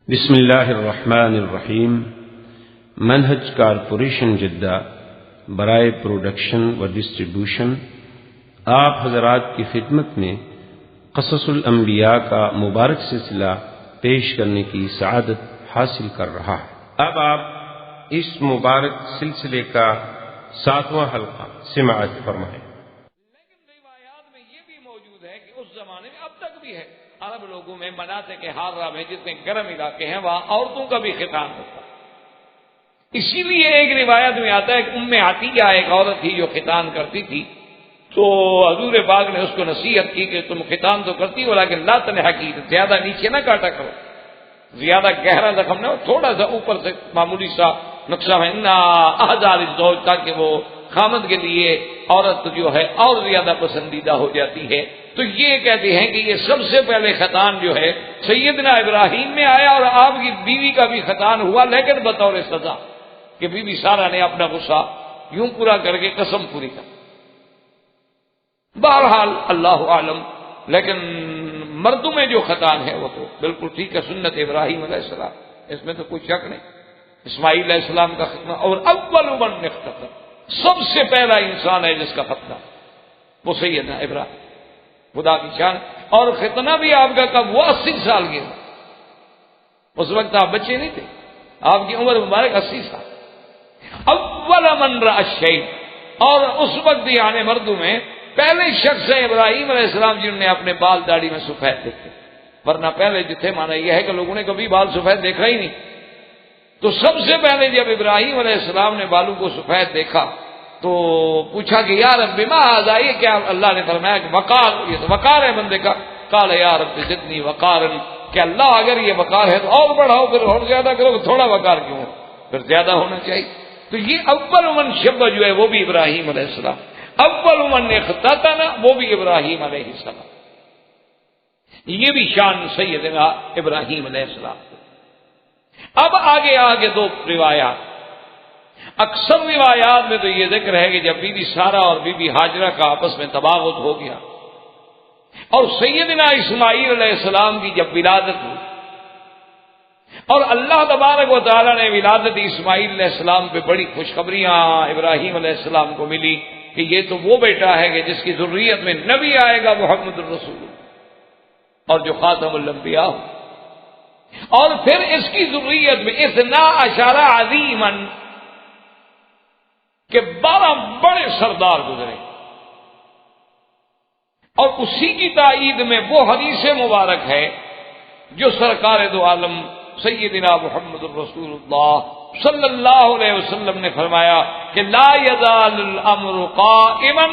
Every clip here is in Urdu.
بسم اللہ الرحمن الرحیم۔ منہج کارپوریشن جدہ برائے پروڈکشن و ڈسٹریبیوشن آپ حضرات کی خدمت میں قصص الانبیاء کا مبارک سلسلہ پیش کرنے کی سعادت حاصل کر رہا ہے۔ اب آپ اس مبارک سلسلے کا 7واں حلقہ سماعت فرمائیں۔ لیکن روایات میں یہ بھی موجود ہے کہ اس زمانے میں اب تک بھی ہے، عرب لوگوں میں مناطق کے حارہ میں جتنے گرم علاقے ہیں وہاں عورتوں کا بھی ختان ہوتا ہے۔ اسی لیے ایک روایت میں آتا ہے کہ ام عطیہ ایک عورت تھی جو ختان کرتی تھی، تو حضور پاک نے اس کو نصیحت کی کہ تم ختان تو کرتی ہو لیکن لا تنحکی، زیادہ نیچے نہ کاٹا کرو، زیادہ گہرا زخم نہ ہو، تھوڑا سا اوپر سے معمولی سا نقصہ ہے نا احزار الزوج، تاکہ وہ خامد کے لیے عورت جو ہے اور زیادہ پسندیدہ ہو جاتی ہے۔ تو یہ کہتے ہیں کہ یہ سب سے پہلے ختان جو ہے سیدنا ابراہیم میں آیا، اور آپ کی بیوی کا بھی ختان ہوا لیکن بطور سزا کہ بی بی سارہ نے اپنا غصہ یوں پورا کر کے قسم پوری کر۔ بہرحال اللہ عالم، لیکن مردوں میں جو ختان ہے وہ تو بالکل ٹھیک ہے، سنت ابراہیم علیہ السلام، اس میں تو کوئی شک نہیں۔ اسماعیل علیہ السلام کا ختنہ، اور اول من اختتن، سب سے پہلا انسان ہے جس کا ختنہ وہ سیدنا ابراہیم، خدا کی شان۔ اور ختنہ بھی آپ کا کب وہ 80 سال کے، اس وقت آپ بچے نہیں تھے، آپ کی عمر مبارک 80 سال۔ اول من رأى الشیب، اور اس وقت یعنی مردوں میں پہلے شخص ہے ابراہیم علیہ السلام جنہوں نے اپنے بال داڑھی میں سفید دیکھے، ورنہ پہلے جو تھے مانا یہ ہے کہ لوگوں نے کبھی بال سفید دیکھا ہی نہیں۔ تو سب سے پہلے جب ابراہیم علیہ السلام نے بالوں کو سفید دیکھا تو پوچھا کہ یا رب بما ھذا، یہ کیا؟ اللہ نے فرمایا کہ وقار، یہ تو وقار ہے بندے کا۔ قال یا رب زدنی وقارا، کہ اللہ اگر یہ وقار ہے تو اور بڑھاؤ، پھر اور زیادہ کرو، تھوڑا وقار کیوں، پھر زیادہ ہونا چاہیے۔ تو یہ اول من شب جو ہے وہ بھی ابراہیم علیہ السلام، اول من اختتن وہ بھی ابراہیم علیہ السلام، یہ بھی شان سیدنا ابراہیم علیہ السلام۔ اب آگے دو روایات، اکثر روایات میں تو یہ ذکر ہے کہ جب بی بی سارہ اور بی بی ہاجرہ کا آپس میں تباغت ہو گیا اور سیدنا اسماعیل علیہ السلام کی جب ولادت ہوئی، اور اللہ تبارک و تعالیٰ نے ولادت اسماعیل علیہ السلام پہ بڑی خوشخبریاں ابراہیم علیہ السلام کو ملی کہ یہ تو وہ بیٹا ہے کہ جس کی ذریت میں نبی آئے گا محمد الرسول، اور جو خاتم الانبیاء ہو، اور پھر اس کی ذریت میں 12 عظیما، کہ 12 بڑے سردار گزرے، اور اسی کی تائید میں وہ حدیث مبارک ہے جو سرکار دو عالم سیدنا محمد الرسول اللہ صلی اللہ علیہ وسلم نے فرمایا کہ لا یزال الامر قائما،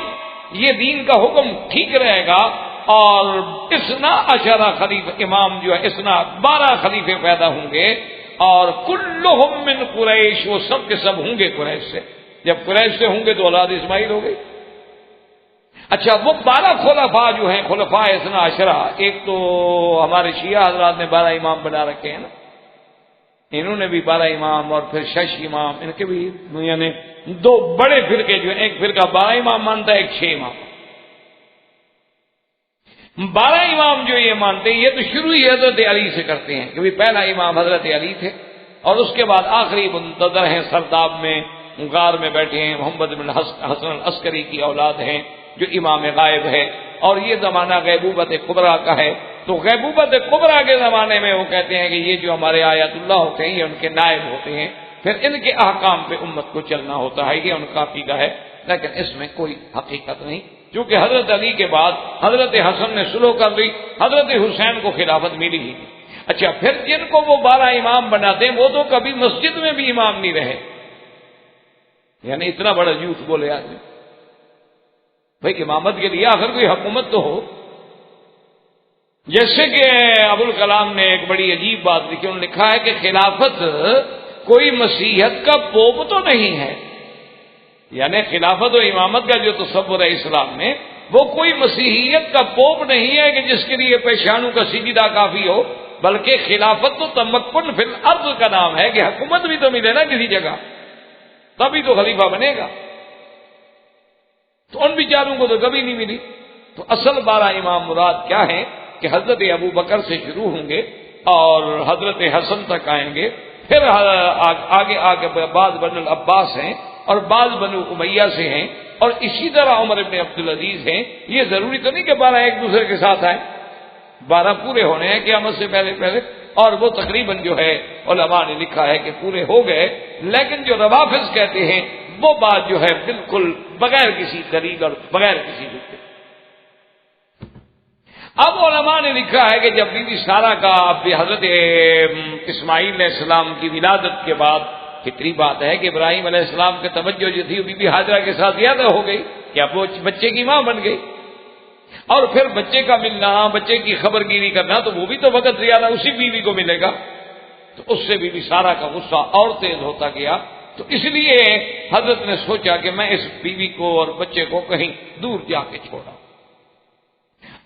یہ دین کا حکم ٹھیک رہے گا، اور 12 خلیفہ امام جو ہے 12 خلیفے پیدا ہوں گے، اور کلہم من قریش، وہ سب کے سب ہوں گے قریش سے۔ جب قریش سے ہوں گے تو اولاد اسماعیل ہو گئی۔ اچھا، وہ 12 خلفاء جو ہیں، خلفاء 12، ایک تو ہمارے شیعہ حضرات نے 12 امام بنا رکھے ہیں نا، انہوں نے بھی 12 امام، اور پھر 6 امام، ان کے بھی یعنی 2 بڑے فرقے جو ہیں، ایک فرقہ 12 امام مانتا ہے، ایک 6 امام۔ 12 امام جو یہ مانتے ہیں، یہ تو شروع ہی حضرت علی سے کرتے ہیں، کیونکہ پہلا امام حضرت علی تھے، اور اس کے بعد آخری منتظر ہیں، سرداب میں غار میں بیٹھے ہیں، محمد بن حسن العسکری کی اولاد ہیں جو امام غائب ہے، اور یہ زمانہ غیبوبت کبریٰ کا ہے۔ تو غیبوبت کبریٰ کے زمانے میں وہ کہتے ہیں کہ یہ جو ہمارے آیت اللہ ہوتے ہیں یہ ان کے نائب ہوتے ہیں، پھر ان کے احکام پہ امت کو چلنا ہوتا ہے، یہ ان کا عقیدہ ہے، لیکن اس میں کوئی حقیقت نہیں، کیونکہ حضرت علی کے بعد حضرت حسن نے سلو کر دی، حضرت حسین کو خلافت ملی ہی نہیں۔ اچھا، پھر جن کو وہ 12 امام بناتے ہیں وہ تو کبھی مسجد میں بھی امام نہیں رہے، یعنی اتنا بڑا جھوٹ بولے آدمی۔ بھائی امامت کے لیے آخر کوئی حکومت تو ہو۔ جیسے کہ ابوالکلام نے ایک بڑی عجیب بات لکھی، انہوں نے لکھا ہے کہ خلافت کوئی مسیحیت کا پوپ تو نہیں ہے، یعنی خلافت و امامت کا جو تصور ہے اسلام میں، وہ کوئی مسیحیت کا پوپ نہیں ہے کہ جس کے لیے پیشانوں کا سجدہ کافی ہو، بلکہ خلافت تو تمکن فی الارض کا نام ہے کہ حکومت بھی تو ملے نا کسی جگہ، تبھی تو خلیفہ بنے گا۔ تو ان بیچاروں کو تو کبھی نہیں ملی۔ تو اصل 12 امام مراد کیا ہیں کہ حضرت ابو بکر سے شروع ہوں گے، اور حضرت حسن تک آئیں گے، پھر آگے آگے بعض بنو العباس ہیں اور بعض بنو امیہ سے ہیں، اور اسی طرح عمر ابن عبدالعزیز ہیں۔ یہ ضروری تو نہیں کہ 12 ایک دوسرے کے ساتھ آئیں، 12 پورے ہونے ہیں قیامت سے پہلے پہلے، اور وہ تقریباً جو ہے علماء نے لکھا ہے کہ پورے ہو گئے، لیکن جو روافض کہتے ہیں وہ بات جو ہے بالکل بغیر کسی دلیل اور بغیر کسی حجت۔ اب علماء نے لکھا ہے کہ جب بی بی سارہ کا حضرت اسماعیل علیہ السلام کی ولادت کے بعد فطری بات ہے کہ ابراہیم علیہ السلام کی توجہ جو تھی وہ بی بی ہاجرہ کے ساتھ زیادہ ہو گئی کہ اب وہ بچے کی ماں بن گئی، اور پھر بچے کا ملنا، بچے کی خبر گیری کرنا، تو وہ بھی تو وقت زیادہ اسی بیوی کو ملے گا، تو اس سے بی بی سارہ کا غصہ اور تیز ہوتا گیا۔ تو اس لیے حضرت نے سوچا کہ میں اس بیوی کو اور بچے کو کہیں دور جا کے چھوڑا۔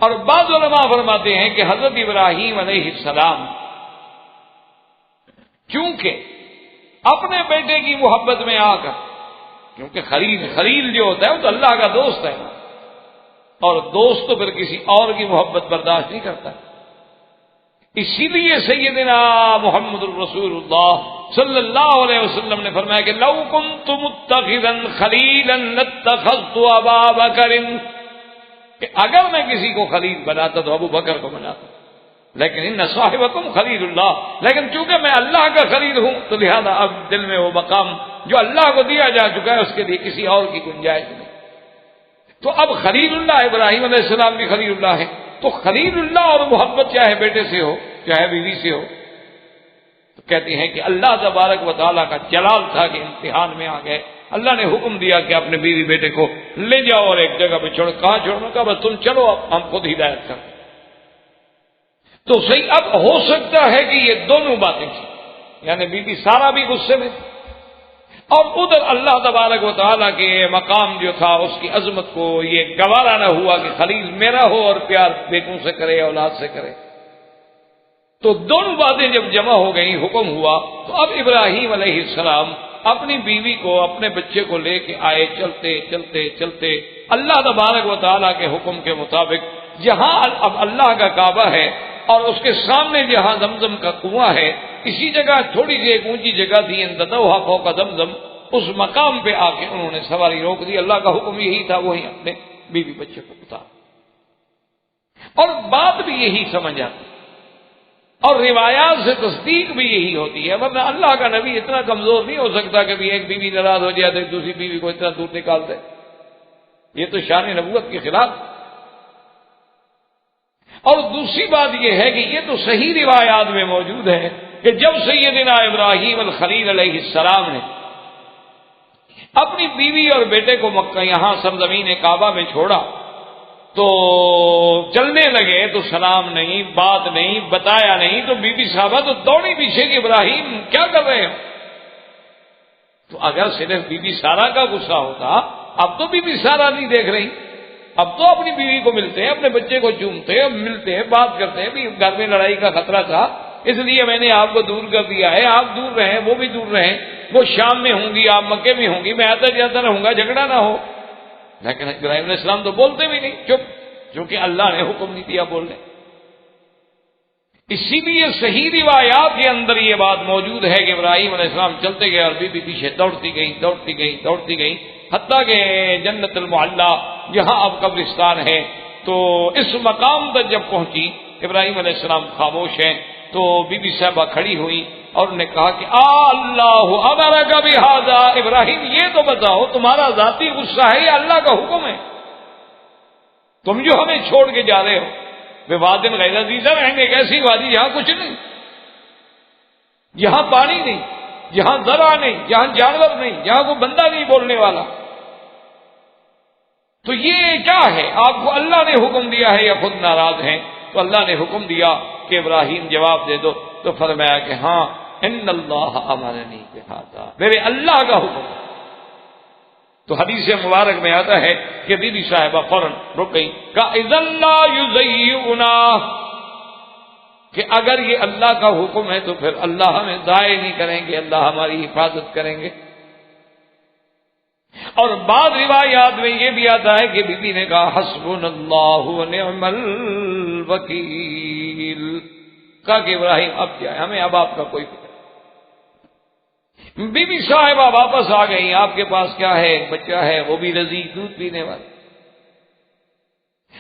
اور بعض علماء فرماتے ہیں کہ حضرت ابراہیم علیہ السلام چونکہ اپنے بیٹے کی محبت میں آ کر، کیونکہ خلیل جو ہوتا ہے وہ تو اللہ کا دوست ہے، اور دوست تو پھر کسی اور کی محبت برداشت نہیں کرتا، اسی لیے سیدنا محمد الرسول اللہ صلی اللہ علیہ وسلم نے فرمایا کہ لو کنت متخذا خلیلا لاتخذت ابا بکر، کہ اگر میں کسی کو خلیل بناتا تو ابو بکر کو بناتا، لیکن ان صاحبکم خلیل اللہ، لیکن چونکہ میں اللہ کا خلیل ہوں تو لہذا اب دل میں وہ مقام جو اللہ کو دیا جا چکا ہے اس کے لیے کسی اور کی گنجائش نہیں۔ تو اب خلیل اللہ ابراہیم علیہ السلام بھی خلیل اللہ ہے، تو خلیل اللہ اور محبت چاہے بیٹے سے ہو چاہے بیوی سے ہو، تو کہتے ہیں کہ اللہ تبارک و تعالیٰ کا جلال تھا کہ امتحان میں آ گئے، اللہ نے حکم دیا کہ اپنے بیوی بیٹے کو لے جاؤ اور ایک جگہ پہ چھوڑو، کہاں چھوڑنا، کہا بس تم چلو، اب ہم خود ہدایت کر۔ تو صحیح اب ہو سکتا ہے کہ یہ دونوں باتیں تھیں، یعنی بی بی سارہ بھی غصے میں تھی، اور ادھر اللہ تبارک و تعالیٰ کے مقام جو تھا اس کی عظمت کو یہ گوارا نہ ہوا کہ خلیل میرا ہو اور پیار بیٹوں سے کرے اولاد سے کرے۔ تو دونوں باتیں جب جمع ہو گئیں، حکم ہوا، تو اب ابراہیم علیہ السلام اپنی بیوی کو اپنے بچے کو لے کے آئے، چلتے چلتے چلتے اللہ تبارک و تعالیٰ کے حکم کے مطابق جہاں اب اللہ کا کعبہ ہے اور اس کے سامنے جہاں زمزم کا کنواں ہے، اسی جگہ تھوڑی سی ایک اونچی جگہ تھی، انددوھا فوق زمزم، اس مقام پہ آ کے انہوں نے سواری روک دی۔ اللہ کا حکم یہی تھا، وہیں اپنے بیوی بچے کو اتار، اور بات بھی یہی سمجھ آتی اور روایات سے تصدیق بھی یہی ہوتی ہے، ورنہ اللہ کا نبی اتنا کمزور نہیں ہو سکتا کہ ایک بیوی ناراض ہو جائے تو دوسری بیوی کو اتنا دور نکال دے، یہ تو شان نبوت کے خلاف۔ اور دوسری بات یہ ہے کہ یہ تو صحیح روایات میں موجود ہے کہ جب سیدنا ابراہیم الخلیل علیہ السلام نے اپنی بیوی اور بیٹے کو مکہ یہاں سرزمین کعبہ میں چھوڑا تو چلنے لگے تو سلام نہیں، بات نہیں، بتایا نہیں، تو بی بی صاحبہ تو دوڑی پیچھے کہ ابراہیم کیا کر رہے ہیں؟ تو اگر صرف بی بی سارہ کا غصہ ہوتا، اب تو بی بی سارہ نہیں دیکھ رہی، اب تو اپنی بیوی کو ملتے ہیں، اپنے بچے کو چومتے ہیں، ملتے ہیں، بات کرتے ہیں، بھی گھر میں لڑائی کا خطرہ تھا اس لیے میں نے آپ کو دور کر دیا ہے، آپ دور رہیں، وہ بھی دور رہیں، وہ شام میں ہوں گی، آپ مکے میں ہوں گی، میں آتا جاتا رہوں گا، جھگڑا نہ ہو۔ لیکن ابراہیم علیہ السلام تو بولتے بھی نہیں، چپ، کیونکہ اللہ نے حکم نہیں دیا بولنے۔ اسی لیے صحیح روایات کے اندر یہ بات موجود ہے کہ ابراہیم علیہ السلام چلتے گئے اور بی بی پیچھے دوڑتی گئی دوڑتی گئی دوڑتی گئی، حتیٰ کہ جنت المعلیٰ جہاں اب قبرستان ہے، تو اس مقام تک جب پہنچی، ابراہیم علیہ السلام خاموش ہیں، تو بی بی صاحبہ کھڑی ہوئی اور نے کہا کہ اللہ امرک بہذا، ابراہیم یہ تو بتاؤ تمہارا ذاتی غصہ ہے یا اللہ کا حکم ہے؟ تم جو ہمیں چھوڑ کے جا رہے ہو وادٍ غیر ذی زرع، ایک ایسی وادی جہاں کچھ نہیں، جہاں پانی نہیں، جہاں زرع نہیں، جہاں جانور نہیں، جہاں کوئی بندہ نہیں بولنے والا، تو یہ کیا ہے؟ آپ کو اللہ نے حکم دیا ہے یا خود ناراض ہیں؟ تو اللہ نے حکم دیا کہ ابراہیم جواب دے دو، تو فرمایا کہ ہاں ان اللہ امرنی بہذا، میرے اللہ کا حکم۔ تو حدیث مبارک میں آتا ہے کہ بی بی صاحبہ فوراً رک گئی، کہا اذا لا یضیعنا، کہ اگر یہ اللہ کا حکم ہے تو پھر اللہ ہمیں ضائع نہیں کریں گے، اللہ ہماری حفاظت کریں گے۔ اور بعض روایات میں یہ بھی آتا ہے کہ بی بی نے کہا حسبنا اللہ ونعم الوکیل، کہا کہ ابراہیم اب کیا ہے، ہمیں اب آپ کا کوئی فکر نہیں۔ بی بی صاحبہ واپس آ گئی، آپ کے پاس کیا ہے، ایک بچہ ہے، وہ بھی لذیذ دودھ پینے والا،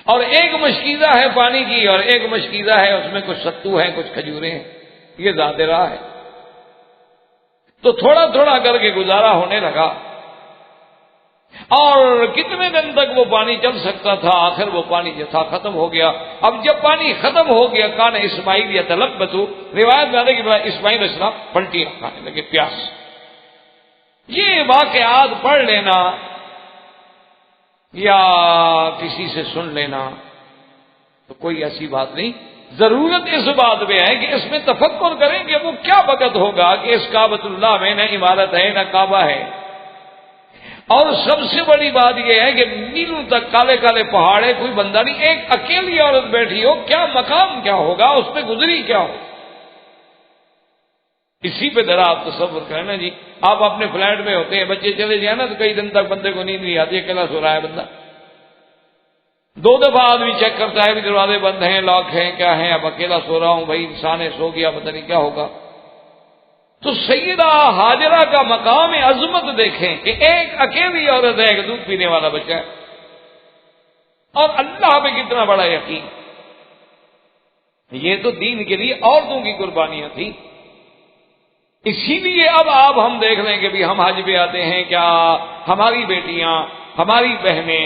اور ایک مشکیزہ ہے پانی کی، اور ایک مشکیزہ ہے اس میں کچھ ستو ہے، کچھ کھجوریں ہیں، یہ ذات راہ ہے۔ تو تھوڑا تھوڑا کر کے گزارا ہونے لگا، اور کتنے دن تک وہ پانی چل سکتا تھا، آخر وہ پانی جو تھا ختم ہو گیا۔ اب جب پانی ختم ہو گیا، کان اسماعیل یا تلبتو، روایت میں آتا ہے کہ اسماعیل علیہ السلام پلٹیاں کھانے لگے پیاس۔ یہ واقعات پڑھ لینا یا کسی سے سن لینا تو کوئی ایسی بات نہیں، ضرورت اس بات میں ہے کہ اس میں تفکر کریں کہ وہ کیا وقت ہوگا کہ اس کعبۃ اللہ میں نہ عمارت ہے نہ کعبہ ہے، اور سب سے بڑی بات یہ ہے کہ میلوں تک کالے کالے پہاڑ ہے، کوئی بندہ نہیں، ایک اکیلی عورت بیٹھی ہو، کیا مقام کیا ہوگا، اس پہ گزری کیا ہو۔ اسی پہ ذرا آپ تصور کریں نا جی، آپ اپنے فلیٹ میں ہوتے ہیں، بچے چلے جائیں نا تو کئی دن تک بندے کو نیند نہیں آتی، اکیلا سو رہا ہے بندہ، 2 دفعہ آدمی چیک کرتا ہے بھی دروازے بند ہیں، لاک ہیں، کیا ہیں، اب اکیلا سو رہا ہوں، بھائی انسان ہے، سو گیا، پتہ نہیں کیا ہوگا۔ تو سیدہ ہاجرہ کا مقام عظمت دیکھیں کہ ایک اکیلی عورت ہے، ایک دودھ پینے والا بچہ ہے، اور اللہ پہ کتنا بڑا یقین۔ یہ تو دین کے لیے عورتوں کی قربانیاں تھیں۔ اسی لیے اب آپ ہم دیکھ لیں کہ بھی ہم حج پہ آتے ہیں، کیا ہماری بیٹیاں، ہماری بہنیں،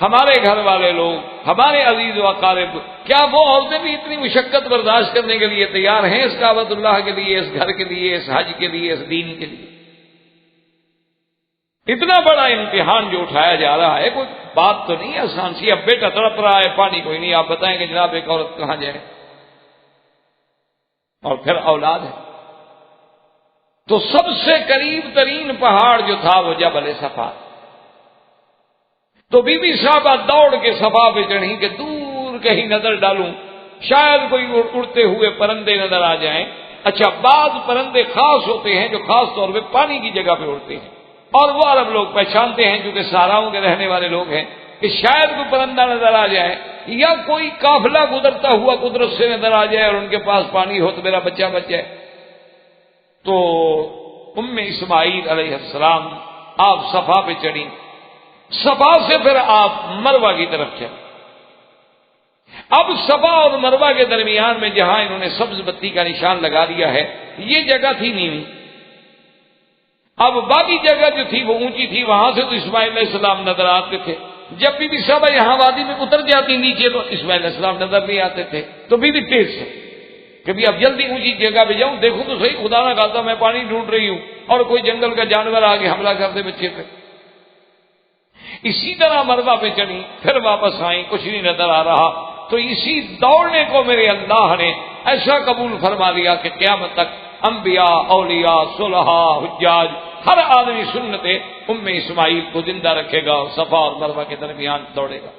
ہمارے گھر والے لوگ، ہمارے عزیز و اقارب، کیا وہ عورتیں بھی اتنی مشقت برداشت کرنے کے لیے تیار ہیں اس کعبۃ اللہ کے لیے، اس گھر کے لیے، اس حج کے لیے، اس دین کے لیے؟ اتنا بڑا امتحان جو اٹھایا جا رہا ہے، کوئی بات تو نہیں آسان سی۔ اب بیٹا تڑپ رہا ہے، پانی کوئی نہیں، آپ بتائیں کہ جناب ایک عورت کہاں جائے، اور پھر اولاد ہے۔ تو سب سے قریب ترین پہاڑ جو تھا وہ جبل صفا، تو بی بی صاحبہ دوڑ کے صفا پہ چڑھی کہ دور کہیں نظر ڈالوں، شاید کوئی اڑتے ہوئے پرندے نظر آ جائیں۔ اچھا، بعض پرندے خاص ہوتے ہیں جو خاص طور پہ پانی کی جگہ پہ اڑتے ہیں، اور وہ عرب لوگ پہچانتے ہیں چونکہ صحراؤں کے رہنے والے لوگ ہیں کہ شاید کوئی پرندہ نظر آ جائے، یا کوئی قافلہ گزرتا ہوا قدرت سے نظر آ جائے اور ان کے پاس پانی ہو تو میرا بچہ بچ جائے۔ تو ام اسماعیل علیہ السلام آپ صفا پہ چڑھی، صفا سے پھر آپ مروہ کی طرف چلے۔ اب صفا اور مروہ کے درمیان میں جہاں انہوں نے سبز بتی کا نشان لگا دیا ہے، یہ جگہ تھی نیوی۔ اب باقی جگہ جو تھی وہ اونچی تھی، وہاں سے تو اسماعیل علیہ السلام نظر آتے تھے۔ جب بی بی صاحبہ یہاں وادی میں اتر جاتی نیچے تو اسماعیل علیہ السلام نظر نہیں آتے تھے، تو بی بی تیز سے کہ بھی اب جلدی اونچی جگہ پہ جاؤں، دیکھوں تو صحیح، خدا نہ خاصا میں پانی ڈھونڈ رہی ہوں اور کوئی جنگل کا جانور آگے حملہ کر دے بچے پہ۔ اسی طرح مروہ پہ چڑھی، پھر واپس آئیں، کچھ نہیں نظر آ رہا۔ تو اسی دوڑنے کو میرے اللہ نے ایسا قبول فرما لیا کہ قیامت تک انبیاء، اولیاء، صلحاء، حجاج، ہر آدمی سنت ام اسماعیل کو زندہ رکھے گا اور صفا اور مروہ کے درمیان دوڑے گا،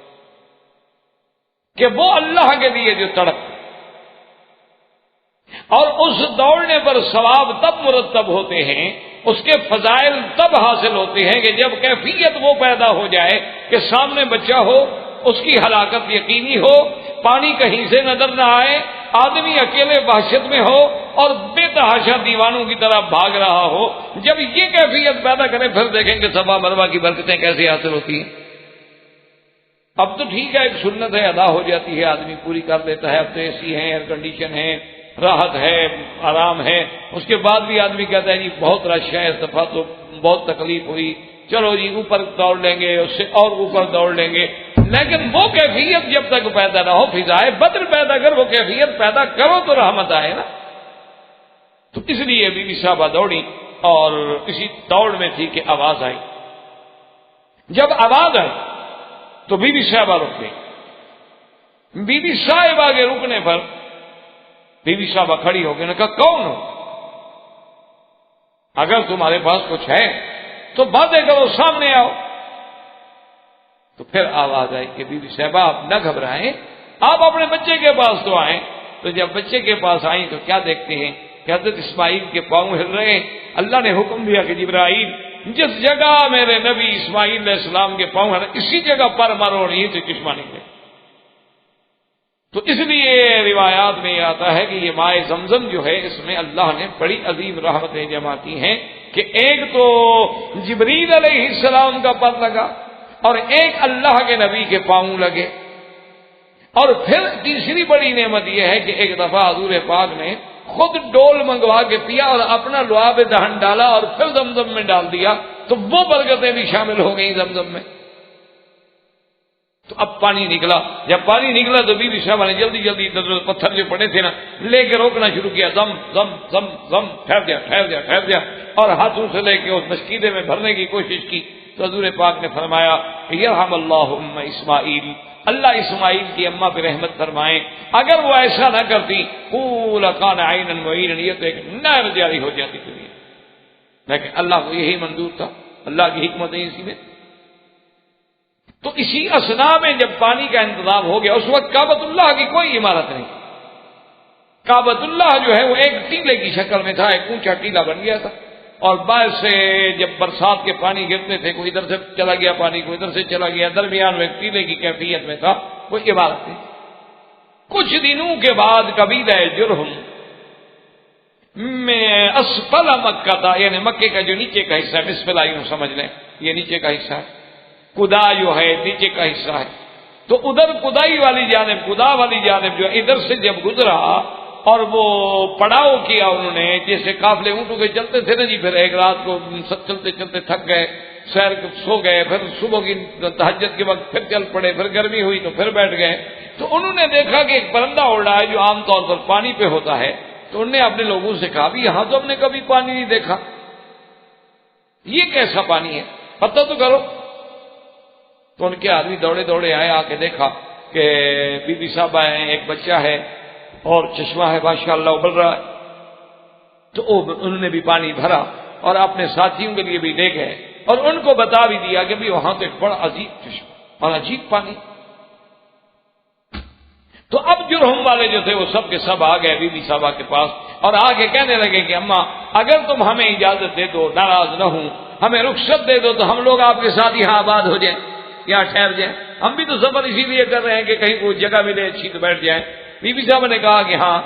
کہ وہ اللہ کے لیے جو تڑپ، اور اس دوڑنے پر ثواب تب مرتب ہوتے ہیں، اس کے فضائل تب حاصل ہوتے ہیں کہ جب کیفیت وہ پیدا ہو جائے کہ سامنے بچہ ہو، اس کی ہلاکت یقینی ہو، پانی کہیں سے نظر نہ آئے، آدمی اکیلے وحشت میں ہو اور بے تحاشا دیوانوں کی طرح بھاگ رہا ہو۔ جب یہ کیفیت پیدا کرے پھر دیکھیں کہ صفا مروہ کی برکتیں کیسے حاصل ہوتی ہیں۔ اب تو ٹھیک ہے، ایک سنت ہے، ادا ہو جاتی ہے، آدمی پوری کر لیتا ہے، اب تو اے سی ہے، ایئر کنڈیشن ہے، راحت ہے، آرام ہے، اس کے بعد بھی آدمی کہتا ہے جی بہت رش ہے، اس دفعہ تو بہت تکلیف ہوئی، چلو جی اوپر دوڑ لیں گے، اس سے اور اوپر دوڑ لیں گے۔ لیکن وہ کیفیت جب تک پیدا نہ ہو، فضائے بدر پیدا کر، وہ کیفیت پیدا کرو تو رحمت آئے نا۔ تو اس لیے بی بی صاحبہ دوڑی، اور اسی دوڑ میں تھی کہ آواز آئی۔ جب آواز آئی تو بی بی صاحبہ رک گئی۔ بی بی صاحبہ کے رکنے پر بی بی صاحبہ کھڑی ہو گئی، نے کہا کون ہو؟ اگر تمہارے پاس کچھ ہے تو باتیں کرو، سامنے آؤ۔ تو پھر آواز آئی کہ بی بی صاحبہ آپ نہ گھبرائیں، آپ اپنے بچے کے پاس تو آئیں۔ تو جب بچے کے پاس آئیں تو کیا دیکھتے ہیں کہ حضرت اسماعیل کے پاؤں ہل رہے ہیں۔ اللہ نے حکم دیا کہ جبرائیل جس جگہ میرے نبی اسماعیل علیہ السلام کے پاؤں ہل رہے اسی جگہ پر مارو اور یہیں سے چشمہ نکلے۔ تو اس لیے روایات میں یہ آتا ہے کہ یہ مائے زمزم جو ہے اس میں اللہ نے بڑی عظیم رحمتیں جمع کی ہیں کہ ایک تو جبریل علیہ السلام کا پر لگا اور ایک اللہ کے نبی کے پاؤں لگے، اور پھر تیسری بڑی نعمت یہ ہے کہ ایک دفعہ حضور پاک نے خود ڈول منگوا کے پیا اور اپنا لعاب دہن ڈالا اور پھر زمزم میں ڈال دیا، تو وہ برکتیں بھی شامل ہو گئیں زمزم میں۔ تو اب پانی نکلا، جب پانی نکلا تو بی بی صاحبہ نے جلدی جلدی پتھر جو پڑے تھے نا لے کے روکنا شروع کیا، زم زم زم زم، ٹھہر جا ٹھہر جا ٹھہر جا، اور ہاتھوں سے لے کے اس مشکیدے میں بھرنے کی کوشش کی۔ تو حضور پاک نے فرمایا یرحم اللہ ام اسماعیل، اللہ اسماعیل کی اماں پہ رحمت فرمائیں، اگر وہ ایسا نہ کرتی قول کان عینا معینا، یہ تو ایک نہر جاری ہو جاتی دنیا، لیکن اللہ کو یہی منظور تھا، اللہ کی حکمت ہے اسی میں۔ تو اسی اسنا میں جب پانی کا انتظام ہو گیا، اس وقت کعبۃ اللہ کی کوئی عمارت نہیں، کعبۃ اللہ جو ہے وہ ایک ٹیلے کی شکل میں تھا، ایک اونچا ٹیلا بن گیا تھا، اور باہر سے جب برسات کے پانی گرتے تھے، کوئی ادھر سے چلا گیا پانی، کوئی ادھر سے چلا گیا، درمیان میں ٹیلے کی کیفیت میں تھا، کوئی عمارت نہیں۔ کچھ دنوں کے بعد قبیلہ جرہم میں اسفل مکہ تھا، یعنی مکے کا جو نیچے کا حصہ ہے، بسم اللہ یوں سمجھ لیں یہ نیچے کا حصہ ہے، قدا جو ہے نیچے کا حصہ ہے، تو ادھر قدائی والی جانب، قدا والی جانب جو ادھر سے جب گزرا اور وہ پڑاؤ کیا انہوں نے، جیسے قافلے اونٹوں کے چلتے تھے نا جی، پھر ایک رات کو چلتے چلتے تھک گئے، سیر سو گئے، پھر صبح کی تہجد کے وقت پھر چل پڑے، پھر گرمی ہوئی تو پھر بیٹھ گئے، تو انہوں نے دیکھا کہ ایک پرندہ اڑ رہا ہے جو عام طور پر پانی پہ ہوتا ہے، تو انہوں نے اپنے لوگوں سے کہا بھی یہاں تو ہم نے کبھی پانی نہیں دیکھا، یہ کیسا پانی ہے، پتہ تو کرو۔ تو ان کے آدمی دوڑے دوڑے آئے، آ کے دیکھا کہ بی بی صاحب آئے ہیں، ایک بچہ ہے اور چشمہ ہے ماشاءاللہ ابل رہا ہے، تو انہوں نے بھی پانی بھرا اور اپنے ساتھیوں کے لیے بھی لے گئے اور ان کو بتا بھی دیا کہ بھی وہاں تو ایک بڑا عجیب چشمہ اور عجیب پانی۔ تو اب جرہم والے جو تھے وہ سب کے سب آ گئے بی بی صاحبہ کے پاس اور آ کے کہنے لگے کہ اماں اگر تم ہمیں اجازت دے دو، ناراض نہ ہوں، ہمیں رخصت دے دو تو ہم لوگ آپ کے ساتھ یہاں آباد ہو جائیں، یہاں ٹھہر جائیں، ہم بھی تو سفر اسی لیے کر رہے ہیں کہ کہیں کوئی جگہ ملے اچھی تو بیٹھ جائیں۔ بی بی صاحب نے کہا کہ ہاں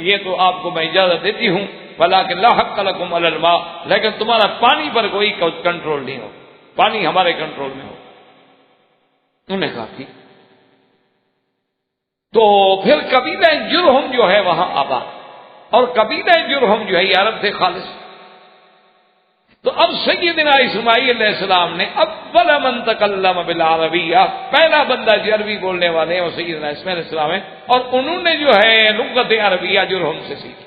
یہ تو آپ کو میں اجازت دیتی ہوں، ولیکن لا حق لکم علی الماء، لیکن تمہارا پانی پر کوئی کنٹرول نہیں ہو، پانی ہمارے کنٹرول میں ہو۔ انہوں نے کہا ٹھیک۔ تو پھر قبیلہ جرہم جو ہے وہاں آباد، اور قبیلہ جرہم جو ہے یہ عرب سے خالص۔ تو اب سیدنا اسماعیل علیہ السلام نے اول من تکلم بالعربیہ، پہلا بندہ جو عربی بولنے والے ہیں وہ سیدنا اسماعیل علیہ السلام ہے، اور انہوں نے جو ہے لغت عربیہ جرہم سے سیکھی،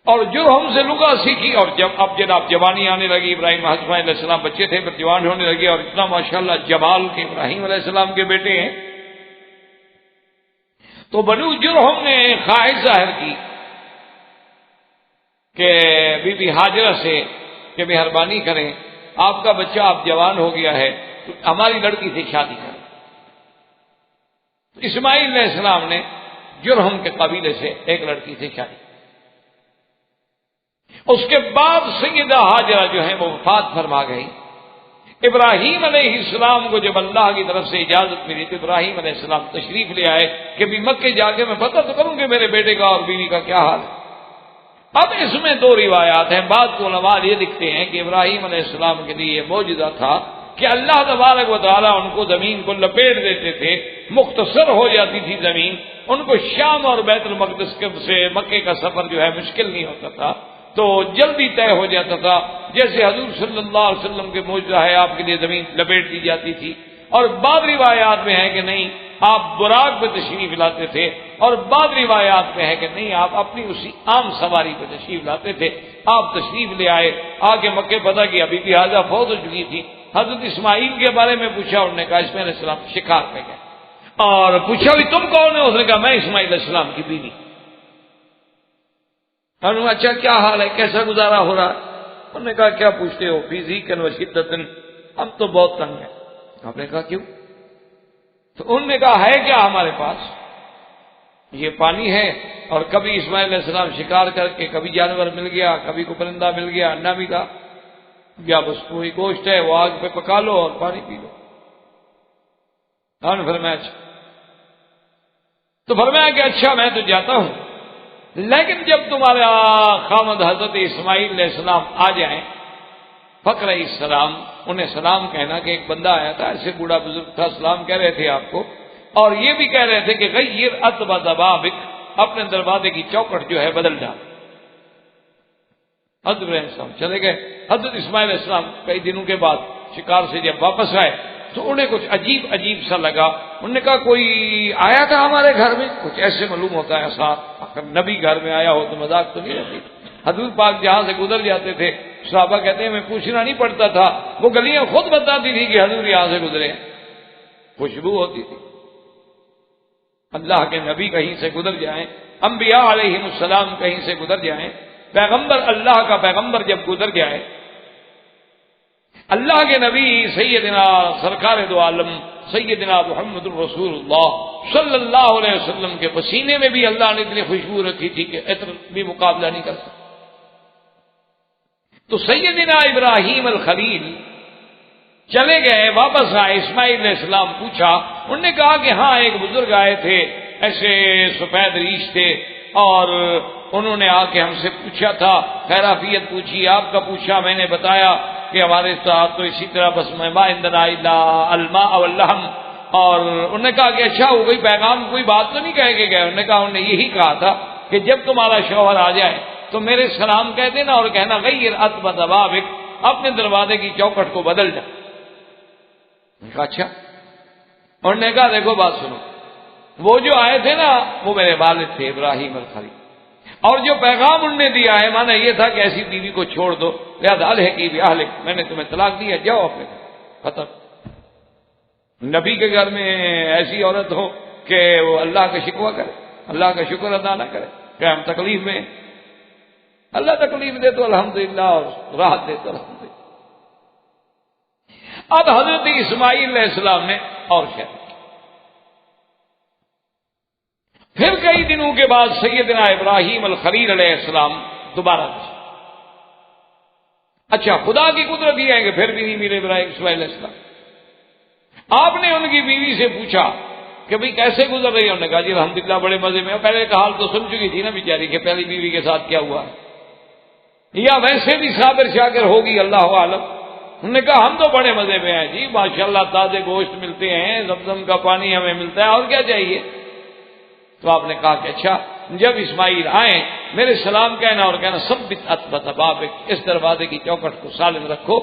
اور جرہم سے لغت سیکھی، اور جب اب جناب جوانی آنے لگی، ابراہیم اسماعیل علیہ السلام بچے تھے پھر جوان ہونے لگے، اور اتنا ماشاءاللہ جمال کے ابراہیم علیہ السلام کے بیٹے ہیں، تو بنو جرہم نے خواہش ظاہر کی کہ بی بی ہاجرہ سے کہ مہربانی کریں، آپ کا بچہ اب جوان ہو گیا ہے تو ہماری لڑکی سے شادی کریں۔ اسماعیل علیہ السلام نے جرہم کے قبیلے سے ایک لڑکی سے شادی کی۔ اس کے بعد سیدہ ہاجرہ جو ہیں وہ وفات فرما گئی۔ ابراہیم علیہ السلام کو جب اللہ کی طرف سے اجازت ملی تو ابراہیم علیہ السلام تشریف لے آئے کہ بھی مکے جا کے میں پتہ تو کروں کہ میرے بیٹے کا اور بیوی کا کیا حال ہے۔ اب اس میں دو روایات ہیں، بعض علماء یہ لکھتے ہیں کہ ابراہیم علیہ السلام کے لیے یہ معجزہ تھا کہ اللہ تبارک و تعالیٰ ان کو زمین کو لپیٹ دیتے تھے، مختصر ہو جاتی تھی زمین، ان کو شام اور بیت المقدس سے مکے کا سفر جو ہے مشکل نہیں ہوتا تھا، تو جلدی طے ہو جاتا تھا، جیسے حضور صلی اللہ علیہ وسلم کے معجزہ ہے آپ کے لیے زمین لپیٹ دی جاتی تھی۔ اور بعض روایات میں ہے کہ نہیں آپ براق پہ تشریف لاتے تھے، اور بعض روایات میں ہے کہ نہیں آپ اپنی اسی عام سواری پہ تشریف لاتے تھے۔ آپ تشریف لے آئے، آگے مکے پتہ کیا ابھی بھی حاضہ فوت ہو چکی تھی، حضرت اسماعیل کے بارے میں پوچھا، انہوں نے کہا اسماعیل علیہ السلام شکار پہ گئے، اور پوچھا بھی تم کون ہو، اس نے کہا میں اسماعیل علیہ السلام کی بیوی۔ اچھا کیا حال ہے، کیسا گزارا ہو رہا ہے؟ انہوں نے کہا کیا پوچھتے ہو، فی ضیق و شدۃ، ہم تو بہت تنگ ہیں۔ آپ نے کہا کیوں؟ تو انہوں نے کہا ہے کیا ہمارے پاس، یہ پانی ہے، اور کبھی اسماعیل علیہ السلام شکار کر کے کبھی جانور مل گیا، کبھی کو پرندہ مل گیا، انڈا ملا، یا بس کوئی گوشت ہے وہ آگ پہ پکا لو اور پانی پی لو۔ ہاں فرمایا اچھا۔ تو فرمایا کہ اچھا میں تو جاتا ہوں، لیکن جب تمہارا خامد حضرت اسماعیل علیہ السلام آ جائیں، فقر السلام، انہیں سلام کہنا کہ ایک بندہ آیا تھا، ایسے بوڑھا بزرگ تھا، سلام کہہ رہے تھے آپ کو، اور یہ بھی کہہ رہے تھے کہ غیر اتبا دبابک، اپنے دروازے کی چوکٹ جو ہے بدل ڈال۔ حضرت ابراہیم السلام چلے گئے۔ حضرت اسماعیل علیہ السلام کئی دنوں کے بعد شکار سے جب واپس آئے تو انہیں کچھ عجیب عجیب سا لگا۔ انہوں نے کہا کوئی آیا تھا ہمارے گھر میں؟ کچھ ایسے معلوم ہوتا ہے صاحب، اگر نبی گھر میں آیا ہو تو مذاق تو نہیں رہتی۔ حضور پاک جہاں سے گزر جاتے تھے صحابہ کہتے ہیں میں پوچھنا نہیں پڑتا تھا، وہ گلیاں خود بتاتی تھی کہ حضور یہاں سے گزرے، خوشبو ہوتی تھی۔ اللہ کے نبی کہیں سے گزر جائیں، انبیاء علیہم السلام کہیں سے گزر جائیں، پیغمبر اللہ کا پیغمبر جب گزر جائے، اللہ کے نبی سیدنا سرکار دو عالم سیدنا محمد الرسول اللہ صلی اللہ علیہ وسلم کے پسینے میں بھی اللہ نے اتنی خوشبو رکھی تھی کہ عطر بھی مقابلہ نہیں کر سکتا۔ تو سیدنا ابراہیم الخلیل چلے گئے، واپس آئے، اسماعیل علیہ السلام پوچھا، انہوں نے کہا کہ ہاں ایک بزرگ آئے تھے، ایسے سفید ریش تھے، اور انہوں نے آ کے ہم سے پوچھا تھا، خیرافیت پوچھی، آپ کا پوچھا، میں نے بتایا کہ ہمارے ساتھ تو اسی طرح بس ما عندنا الا الماء واللحم، اور انہوں نے کہا کہ اچھا ہو گئی، پیغام کوئی بات تو نہیں کہہ کے گئے؟ انہوں نے کہا انہوں نے یہی کہا تھا کہ جب تمہارا شوہر آ جائے تو میرے سلام کہہ دینا اور کہنا غیر اتبا دبابک، اپنے دروازے کی چوکٹ کو بدل جا۔ کہا اچھا۔ انہوں نے کہا دیکھو بات سنو، وہ جو آئے تھے نا وہ میرے والد تھے ابراہیم الخلیل، اور جو پیغام انہوں نے دیا ہے مانا یہ تھا کہ ایسی بیوی کو چھوڑ دو، لہذا الحقی باہلک، میں نے تمہیں طلاق دیا، جاؤ اپنے گھر، ختم۔ نبی کے گھر میں ایسی عورت ہو کہ وہ اللہ کا شکوہ کرے، اللہ کا شکر ادا نہ کرے کہ ہم تکلیف میں، اللہ تکلیف دے تو الحمدللہ اور راحت دے تو الحمدللہ۔ اب حضرت اسماعیل علیہ السلام نے اور شہر، پھر کئی دنوں کے بعد سیدنا ابراہیم الخلیل علیہ السلام دوبارہ پہنچے۔ اچھا، خدا کی قدرت یہ ہے کہ پھر بھی نہیں ملے ابراہیم اسماعیل علیہ السلام۔ آپ نے ان کی بیوی سے پوچھا کہ بھئی کیسے گزر رہی ہے؟ انہوں نے کہا جی الحمدللہ بڑے مزے میں۔ پہلے کا حال تو سن چکی تھی نا بیچاری کہ پہلی بیوی کے ساتھ کیا ہوا ہے، یا ویسے بھی صابر شاکر ہوگی اللہ عالم۔ انہوں نے کہا ہم تو بڑے مزے میں ہیں جی، ماشاءاللہ تازے گوشت ملتے ہیں، زمزم کا پانی ہمیں ملتا ہے، اور کیا چاہیے؟ تو آپ نے کہا کہ اچھا جب اسماعیل آئیں میرے سلام کہنا اور کہنا ثبت اتبا دبابک، اس دروازے کی چوکٹ کو سالم رکھو،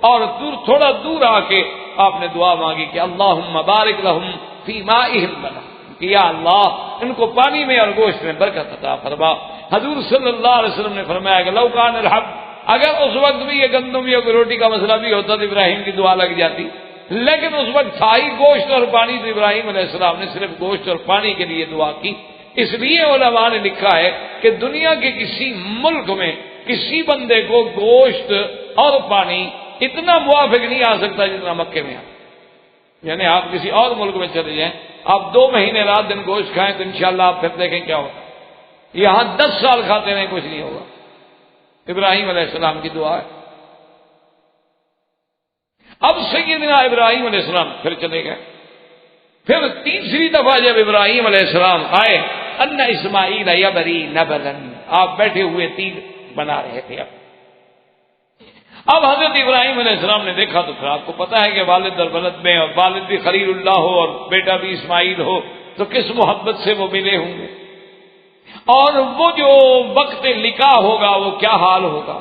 اور تھوڑا دور آ کے آپ نے دعا مانگی کہ اللہم بارک لہم فی مائہم ولحم، کہ یا اللہ ان کو پانی میں اور گوشت میں برکت عطا فرما۔ حضور صلی اللہ علیہ وسلم نے فرمایا کہ لو کان الحب، اگر اس وقت بھی یہ گندم یا روٹی کا مسئلہ بھی ہوتا تو ابراہیم کی دعا لگ جاتی، لیکن اس وقت تھا ہی گوشت اور پانی، تو ابراہیم علیہ السلام نے صرف گوشت اور پانی کے لیے دعا کی۔ اس لیے علماء نے لکھا ہے کہ دنیا کے کسی ملک میں کسی بندے کو گوشت اور پانی اتنا موافق نہیں آ سکتا جتنا مکے میں آ، یعنی آپ کسی اور ملک میں چلے جائیں، آپ 2 مہینے رات دن گوشت کھائیں تو انشاءاللہ آپ پھر دیکھیں کیا ہوگا، یہاں 10 سال کھاتے رہیں کچھ نہیں ہوگا۔ ابراہیم علیہ السلام کی دعا ہے۔ اب سیدنا ابراہیم علیہ السلام پھر چلے گئے، پھر تیسری دفعہ جب ابراہیم علیہ السلام آئے، ان اسماعیل یبری نبلا، آپ بیٹھے ہوئے تیر بنا رہے تھے۔ اب حضرت ابراہیم علیہ السلام نے دیکھا تو پھر آپ کو پتا ہے کہ والد اور ولد میں، اور والد بھی خلیل اللہ ہو اور بیٹا بھی اسماعیل ہو تو کس محبت سے وہ ملے ہوں گے، اور وہ جو وقت لقاء ہوگا وہ کیا حال ہوگا۔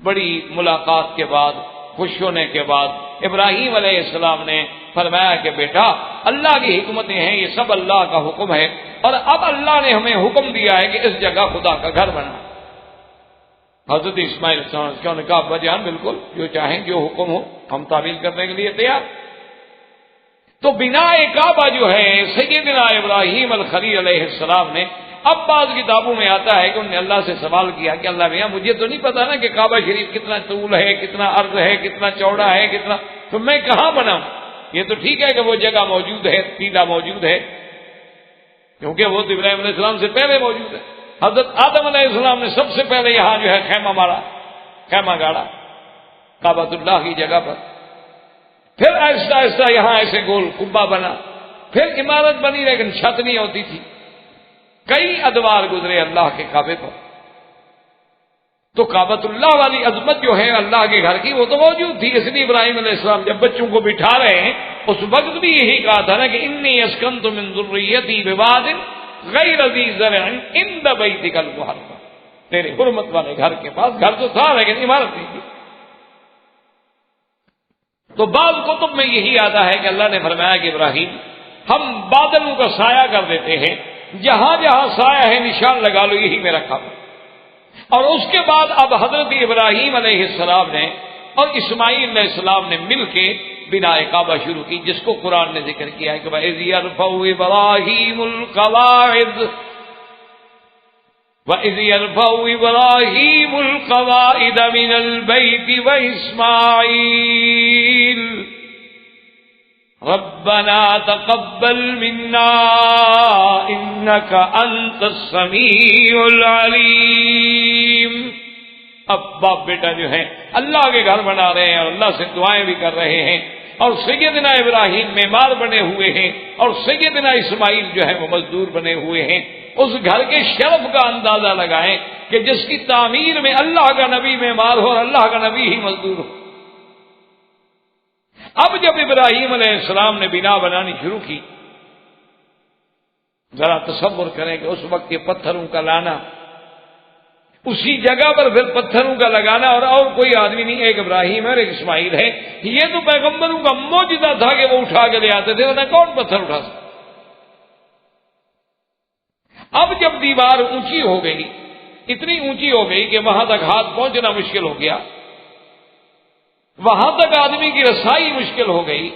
بڑی ملاقات کے بعد، خوش ہونے کے بعد ابراہیم علیہ السلام نے فرمایا کہ بیٹا اللہ کی حکمتیں ہیں، یہ سب اللہ کا حکم ہے، اور اب اللہ نے ہمیں حکم دیا ہے کہ اس جگہ خدا کا گھر بنا۔ حضرت اسماعیل علیہ السلام نے کہا ابا جان بالکل، جو چاہیں، جو حکم ہو ہم تعمیل کرنے کے لیے تیار۔ تو بنا کعبہ جو ہے سیدنا ابراہیم الخلیل علیہ السلام نے، اب بعض کتابوں میں آتا ہے کہ انہوں نے اللہ سے سوال کیا کہ اللہ میاں مجھے تو نہیں پتا نا کہ کعبہ شریف کتنا طول ہے، کتنا عرض ہے، کتنا چوڑا ہے، کتنا، تو میں کہاں بناؤں؟ یہ تو ٹھیک ہے کہ وہ جگہ موجود ہے، ٹیلہ موجود ہے، کیونکہ وہ تو ابراہیم علیہ السلام سے پہلے موجود ہے۔ حضرت آدم علیہ السلام نے سب سے پہلے یہاں جو ہے خیمہ مارا، خیمہ گاڑا کعبۃ اللہ کی جگہ پر، پھر آہستہ آہستہ یہاں ایسے گول قبہ بنا، پھر عمارت بنی لیکن چھت نہیں ہوتی تھی. کئی ادوار گزرے اللہ کے کعبے پر. تو کعبۃ اللہ والی عظمت جو ہے اللہ کے گھر کی وہ تو موجود تھی. اس لیے ابراہیم علیہ السلام جب بچوں کو بٹھا رہے ہیں اس وقت بھی یہی کہا تھا نا کہ انی اسکنت من ذریتی بواد غیر ذی زرع عند بیتک المحرم، تیرے حرمت والے گھر کے پاس. گھر تو تھا لیکن عمارت نہیں تھی. تو بعض کتب میں یہی آتا ہے کہ اللہ نے فرمایا کہ ابراہیم ہم بادلوں کا سایہ کر دیتے ہیں، جہاں جہاں سایہ ہے نشان لگا لو، یہی میرا کام ہے. اور اس کے بعد اب حضرت ابراہیم علیہ السلام نے اور اسماعیل علیہ السلام نے مل کے بناء کعبہ شروع کی، جس کو قرآن نے ذکر کیا ہے کہ وَإِذْ يَرْفَعُ إِبْرَاهِيمُ الْقَوَاعِدَ وَإِذْ يَرْفَعُ إِبْرَاهِيمُ الْقَوَاعِدَ مِنَ الْبَيْتِ وَإِسْمَاعِيلُ رَبَّنَا تَقَبَّلْ مِنَّا إِنَّكَ أَنْتَ السَّمِيعُ الْعَلِيمُ. اب باپ بیٹا جو ہیں اللہ کے گھر بنا رہے ہیں اور اللہ سے دعائیں بھی کر رہے ہیں، اور سیدنا ابراہیم معمار بنے ہوئے ہیں اور سیدنا اسماعیل جو ہے وہ مزدور بنے ہوئے ہیں. اس گھر کے شرف کا اندازہ لگائیں کہ جس کی تعمیر میں اللہ کا نبی معمار ہو اور اللہ کا نبی ہی مزدور ہو. اب جب ابراہیم علیہ السلام نے بنا بنانی شروع کی، ذرا تصور کریں کہ اس وقت یہ پتھروں کا لانا، اسی جگہ پر پھر پتھروں کا لگانا، اور کوئی آدمی نہیں، ایک ابراہیم ہے اور ایک اسماعیل ہے. یہ تو پیغمبروں کا معجزہ تھا کہ وہ اٹھا کے لے آتے تھے، ورنہ کون پتھر اٹھا سکتا. اب جب دیوار اونچی ہو گئی، اتنی اونچی ہو گئی کہ وہاں تک ہاتھ پہنچنا مشکل ہو گیا، وہاں تک آدمی کی رسائی مشکل ہو گئی،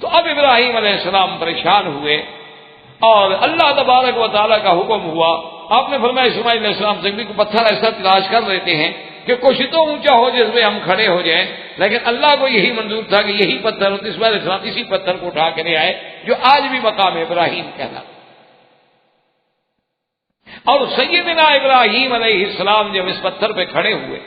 تو اب ابراہیم علیہ السلام پریشان ہوئے اور اللہ تبارک و تعالیٰ کا حکم ہوا. آپ نے فرمایا اسماعیل علیہ السلام سے بھی پتھر ایسا تلاش کر لیتے ہیں کہ کچھ تو اونچا ہو جس میں ہم کھڑے ہو جائیں. لیکن اللہ کو یہی منظور تھا کہ یہی پتھر ہو. اسماعیل علیہ السلام اسی پتھر کو اٹھا کے لے آئے جو آج بھی مقام ابراہیم کہلاتا. اور سیدنا ابراہیم علیہ السلام جب اس پتھر پہ کھڑے ہوئے،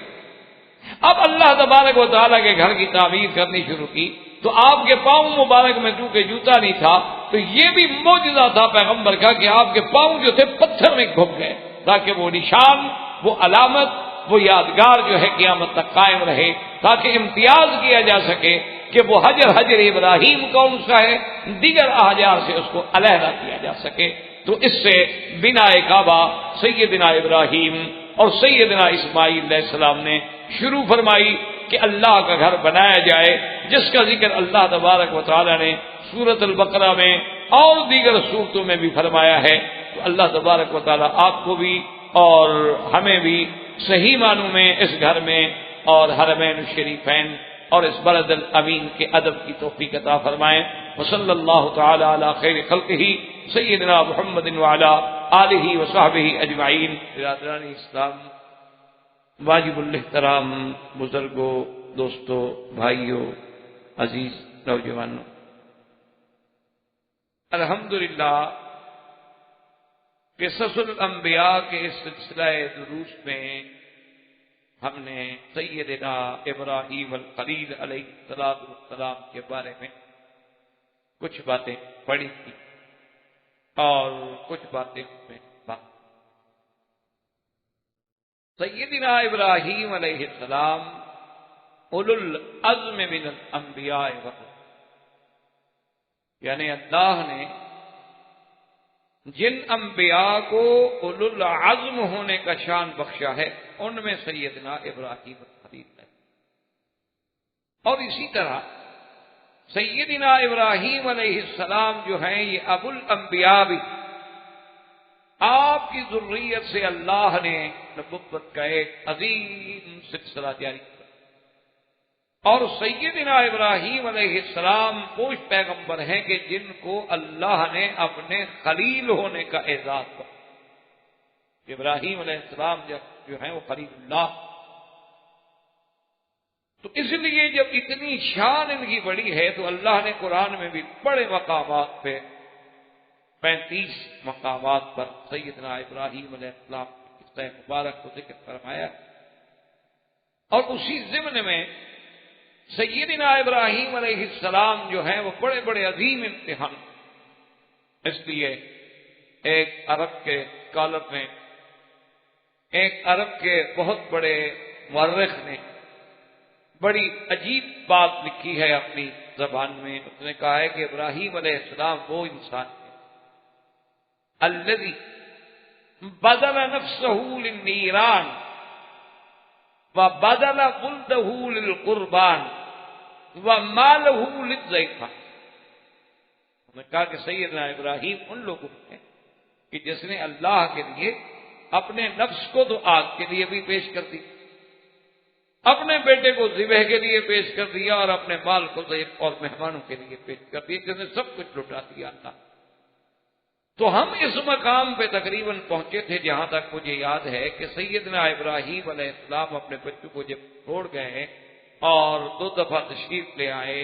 اب اللہ تبارک و تعالیٰ کے گھر کی تعمیر کرنی شروع کی، تو آپ کے پاؤں مبارک میں چونکہ جوتا نہیں تھا، تو یہ بھی معجزہ تھا پیغمبر کا کہ آپ کے پاؤں جو تھے پتھر میں گھپ گئے، تاکہ وہ نشان، وہ علامت، وہ یادگار جو ہے قیامت تک قائم رہے، تاکہ امتیاز کیا جا سکے کہ وہ حجر ابراہیم کون سا ہے، دیگر احجار سے اس کو علیحدہ کیا جا سکے. تو اس سے بناء کعبہ سیدنا ابراہیم اور سیدنا اسماعیل علیہ السلام نے شروع فرمائی کہ اللہ کا گھر بنایا جائے، جس کا ذکر اللہ تبارک و تعالی نے سورۃ البقرہ میں اور دیگر سورتوں میں بھی فرمایا ہے. تو اللہ تبارک و تعالی آپ کو بھی اور ہمیں بھی صحیح معنوں میں اس گھر میں اور حرمین الشریفین اور اس بلد الامین کے ادب کی توفیق عطا فرمائیں. وصلی اللہ تعالی علی خیر خلقہ سیدنا محمد وعلی آلہ وصحبہ اجمعین. برادران اسلام، واجب الاحترام بزرگوں، دوستوں، بھائیوں، عزیز نوجوانوں، الحمدللہ قصص الانبیاء کے اس سلسلہ دروس میں ہم نے سیدنا ابراہیم الخلیل علیہ السلام کے بارے میں کچھ باتیں پڑھی تھی اور کچھ باتیں میں سیدنا ابراہیم علیہ السلام اولو العزم من الانبیاء یعنی اللہ نے جن انبیاء کو اولو العزم ہونے کا شان بخشا ہے ان میں سیدنا ابراہیم الخلیل ہے. اور اسی طرح سیدنا ابراہیم علیہ السلام جو ہیں یہ ابو الانبیاء بھی، آپ کی ذریت سے اللہ نے نبوت کا ایک عظیم سلسلہ جاری کیا. اور سیدنا ابراہیم علیہ السلام وہ پیغمبر ہیں کہ جن کو اللہ نے اپنے خلیل ہونے کا اعزاز کیا. ابراہیم علیہ السلام جو ہیں وہ خلیل اللہ. تو اس لیے جب اتنی شان ان کی بڑی ہے تو اللہ نے قرآن میں بھی بڑے مقامات پہ 35 مقامات پر سیدنا ابراہیم علیہ السلام کی قصہ مبارک کو ذکر فرمایا. اور اسی ضمن میں سیدنا ابراہیم علیہ السلام جو ہیں وہ بڑے بڑے عظیم امتحان اس لیے ایک عرب کے اسکالر نے، ایک عرب کے بہت بڑے مورخ نے بڑی عجیب بات لکھی ہے اپنی زبان میں. اس نے کہا ہے کہ ابراہیم علیہ السلام وہ انسان ہے الذی بدل نفسہ للنیران وبدل ولدہ للقربان ومالہ للضیفہ. انہوں نے کہا کہ سیدنا ابراہیم ان لوگوں میں کہ جس نے اللہ کے لیے اپنے نفس کو تو آگ کے لیے بھی پیش کر دی، اپنے بیٹے کو ذبح کے لیے پیش کر دیا، اور اپنے مال کو ضیف اور مہمانوں کے لیے پیش کر دیا، جس نے سب کچھ لٹا دیا تھا. تو ہم اس مقام پہ تقریباً پہنچے تھے جہاں تک مجھے یاد ہے کہ سیدنا ابراہیم علیہ السلام اپنے بچوں کو جب چھوڑ گئے اور 2 دفعہ تشریف لے آئے،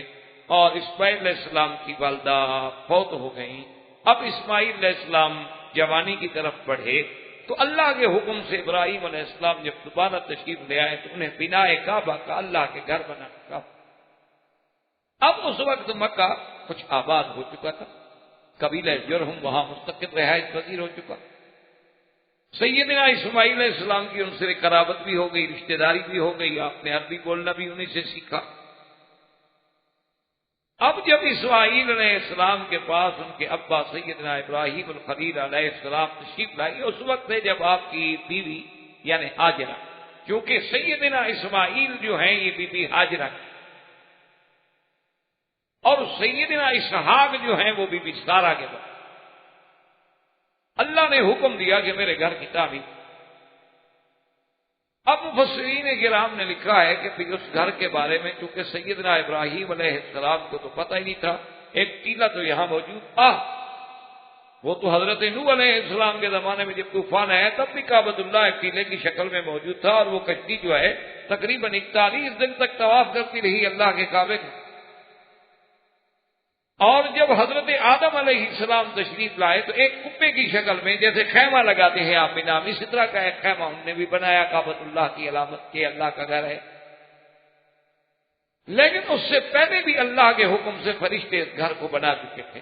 اور اسماعیل علیہ السلام کی والدہ فوت ہو گئیں. اب اسماعیل علیہ السلام جوانی کی طرف بڑھے تو اللہ کے حکم سے ابراہیم علیہ السلام جب دوبارہ تشریف لے آئے تو انہیں بناء کعبہ کا اللہ کے گھر بنانا تھا. اب اس وقت مکہ کچھ آباد ہو چکا تھا، قبیلہ جرہم وہاں مستقل رہائش پذیر ہو چکا. سیدنا اسماعیل علیہ السلام کی ان سے قرابت بھی ہو گئی، رشتہ داری بھی ہو گئی، آپ نے عربی بولنا بھی انہیں سے سیکھا. اب جب اسماعیل علیہ السلام کے پاس ان کے ابا سیدنا ابراہیم الخلیل علیہ السلام تشریف لائے، اس وقت ہے جب آپ کی بیوی یعنی ہاجرہ، کیونکہ سیدنا اسماعیل جو ہیں یہ بی بی ہاجرہ کی، اور سیدنا اسحاق جو ہیں وہ بی بی سارہ کے بعد اللہ نے حکم دیا کہ میرے گھر کی تعمیر. اب مفسرین کرام نے لکھا ہے کہ پھر اس گھر کے بارے میں چونکہ سیدنا ابراہیم علیہ السلام کو تو پتہ ہی نہیں تھا، ایک ٹیلہ تو یہاں موجود تھا، وہ تو حضرت نوح علیہ السلام کے زمانے میں جب طوفان آیا تب بھی کعبۃ اللہ ایک ٹیلے کی شکل میں موجود تھا، اور وہ کشتی جو ہے تقریباً 41 دن تک طواف کرتی رہی اللہ کے کعبے کا. اور جب حضرت آدم علیہ السلام تشریف لائے تو ایک کپے کی شکل میں جیسے خیمہ لگاتے ہیں آپ نام، اسی طرح کا ایک خیمہ انہوں نے بھی بنایا، کعبۃ اللہ کی علامت کے اللہ کا گھر ہے. لیکن اس سے پہلے بھی اللہ کے حکم سے فرشتے اس گھر کو بنا چکے تھے.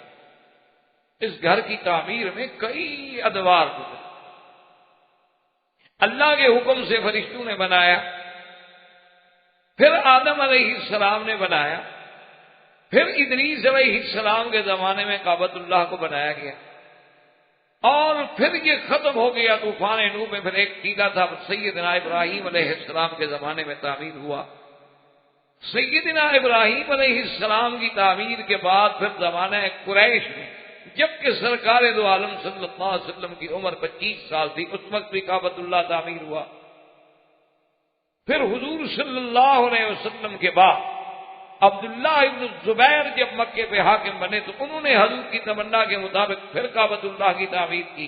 اس گھر کی تعمیر میں کئی ادوار گزرے. اللہ کے حکم سے فرشتوں نے بنایا، پھر آدم علیہ السلام نے بنایا، پھر ادریس علیہ السلام کے زمانے میں کعبۃ اللہ کو بنایا گیا، اور پھر یہ ختم ہو گیا طوفان نوح میں. پھر ایک ٹیلہ تھا سیدنا ابراہیم علیہ السلام کے زمانے میں تعمیر ہوا. سیدنا ابراہیم علیہ السلام کی تعمیر کے بعد پھر زمانہ قریش میں جبکہ سرکار دو عالم صلی اللہ علیہ وسلم کی عمر 25 سال تھی، اس وقت بھی کعبۃ اللہ تعمیر ہوا. پھر حضور صلی اللہ علیہ وسلم کے بعد عبداللہ ابن الزبیر جب مکے پہ حاکم بنے تو انہوں نے حضور کی تمنا کے مطابق پھر کعبۃ اللہ کی تعمیر کی.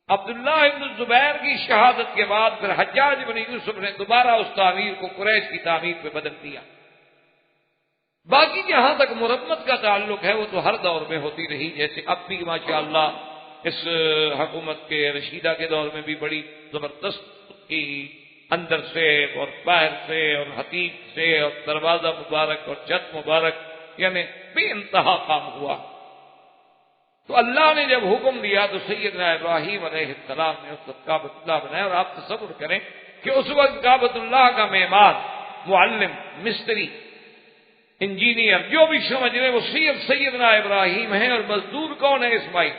عبداللہ ابن الزبیر کی شہادت کے بعد پھر حجاج بن یوسف نے دوبارہ اس تعمیر کو قریش کی تعمیر پہ بدل دیا. باقی جہاں تک مرمت کا تعلق ہے وہ تو ہر دور میں ہوتی رہی، جیسے اب بھی ماشاءاللہ اس حکومت کے رشیدہ کے دور میں بھی بڑی زبردست کی اندر سے اور باہر سے اور حتیب سے اور دروازہ مبارک اور چھت مبارک یعنی بے انتہا کام ہوا. تو اللہ نے جب حکم دیا تو سیدنا ابراہیم علیہ السلام نے اس وقت کعبۃ اللہ بنایا. اور آپ تصور کریں کہ اس وقت کعبۃ اللہ کا معمار، معلم، مستری، انجینئر جو بھی سمجھ رہے وہ صرف سیدنا ابراہیم ہیں، اور مزدور کون ہے؟ اسماعیل.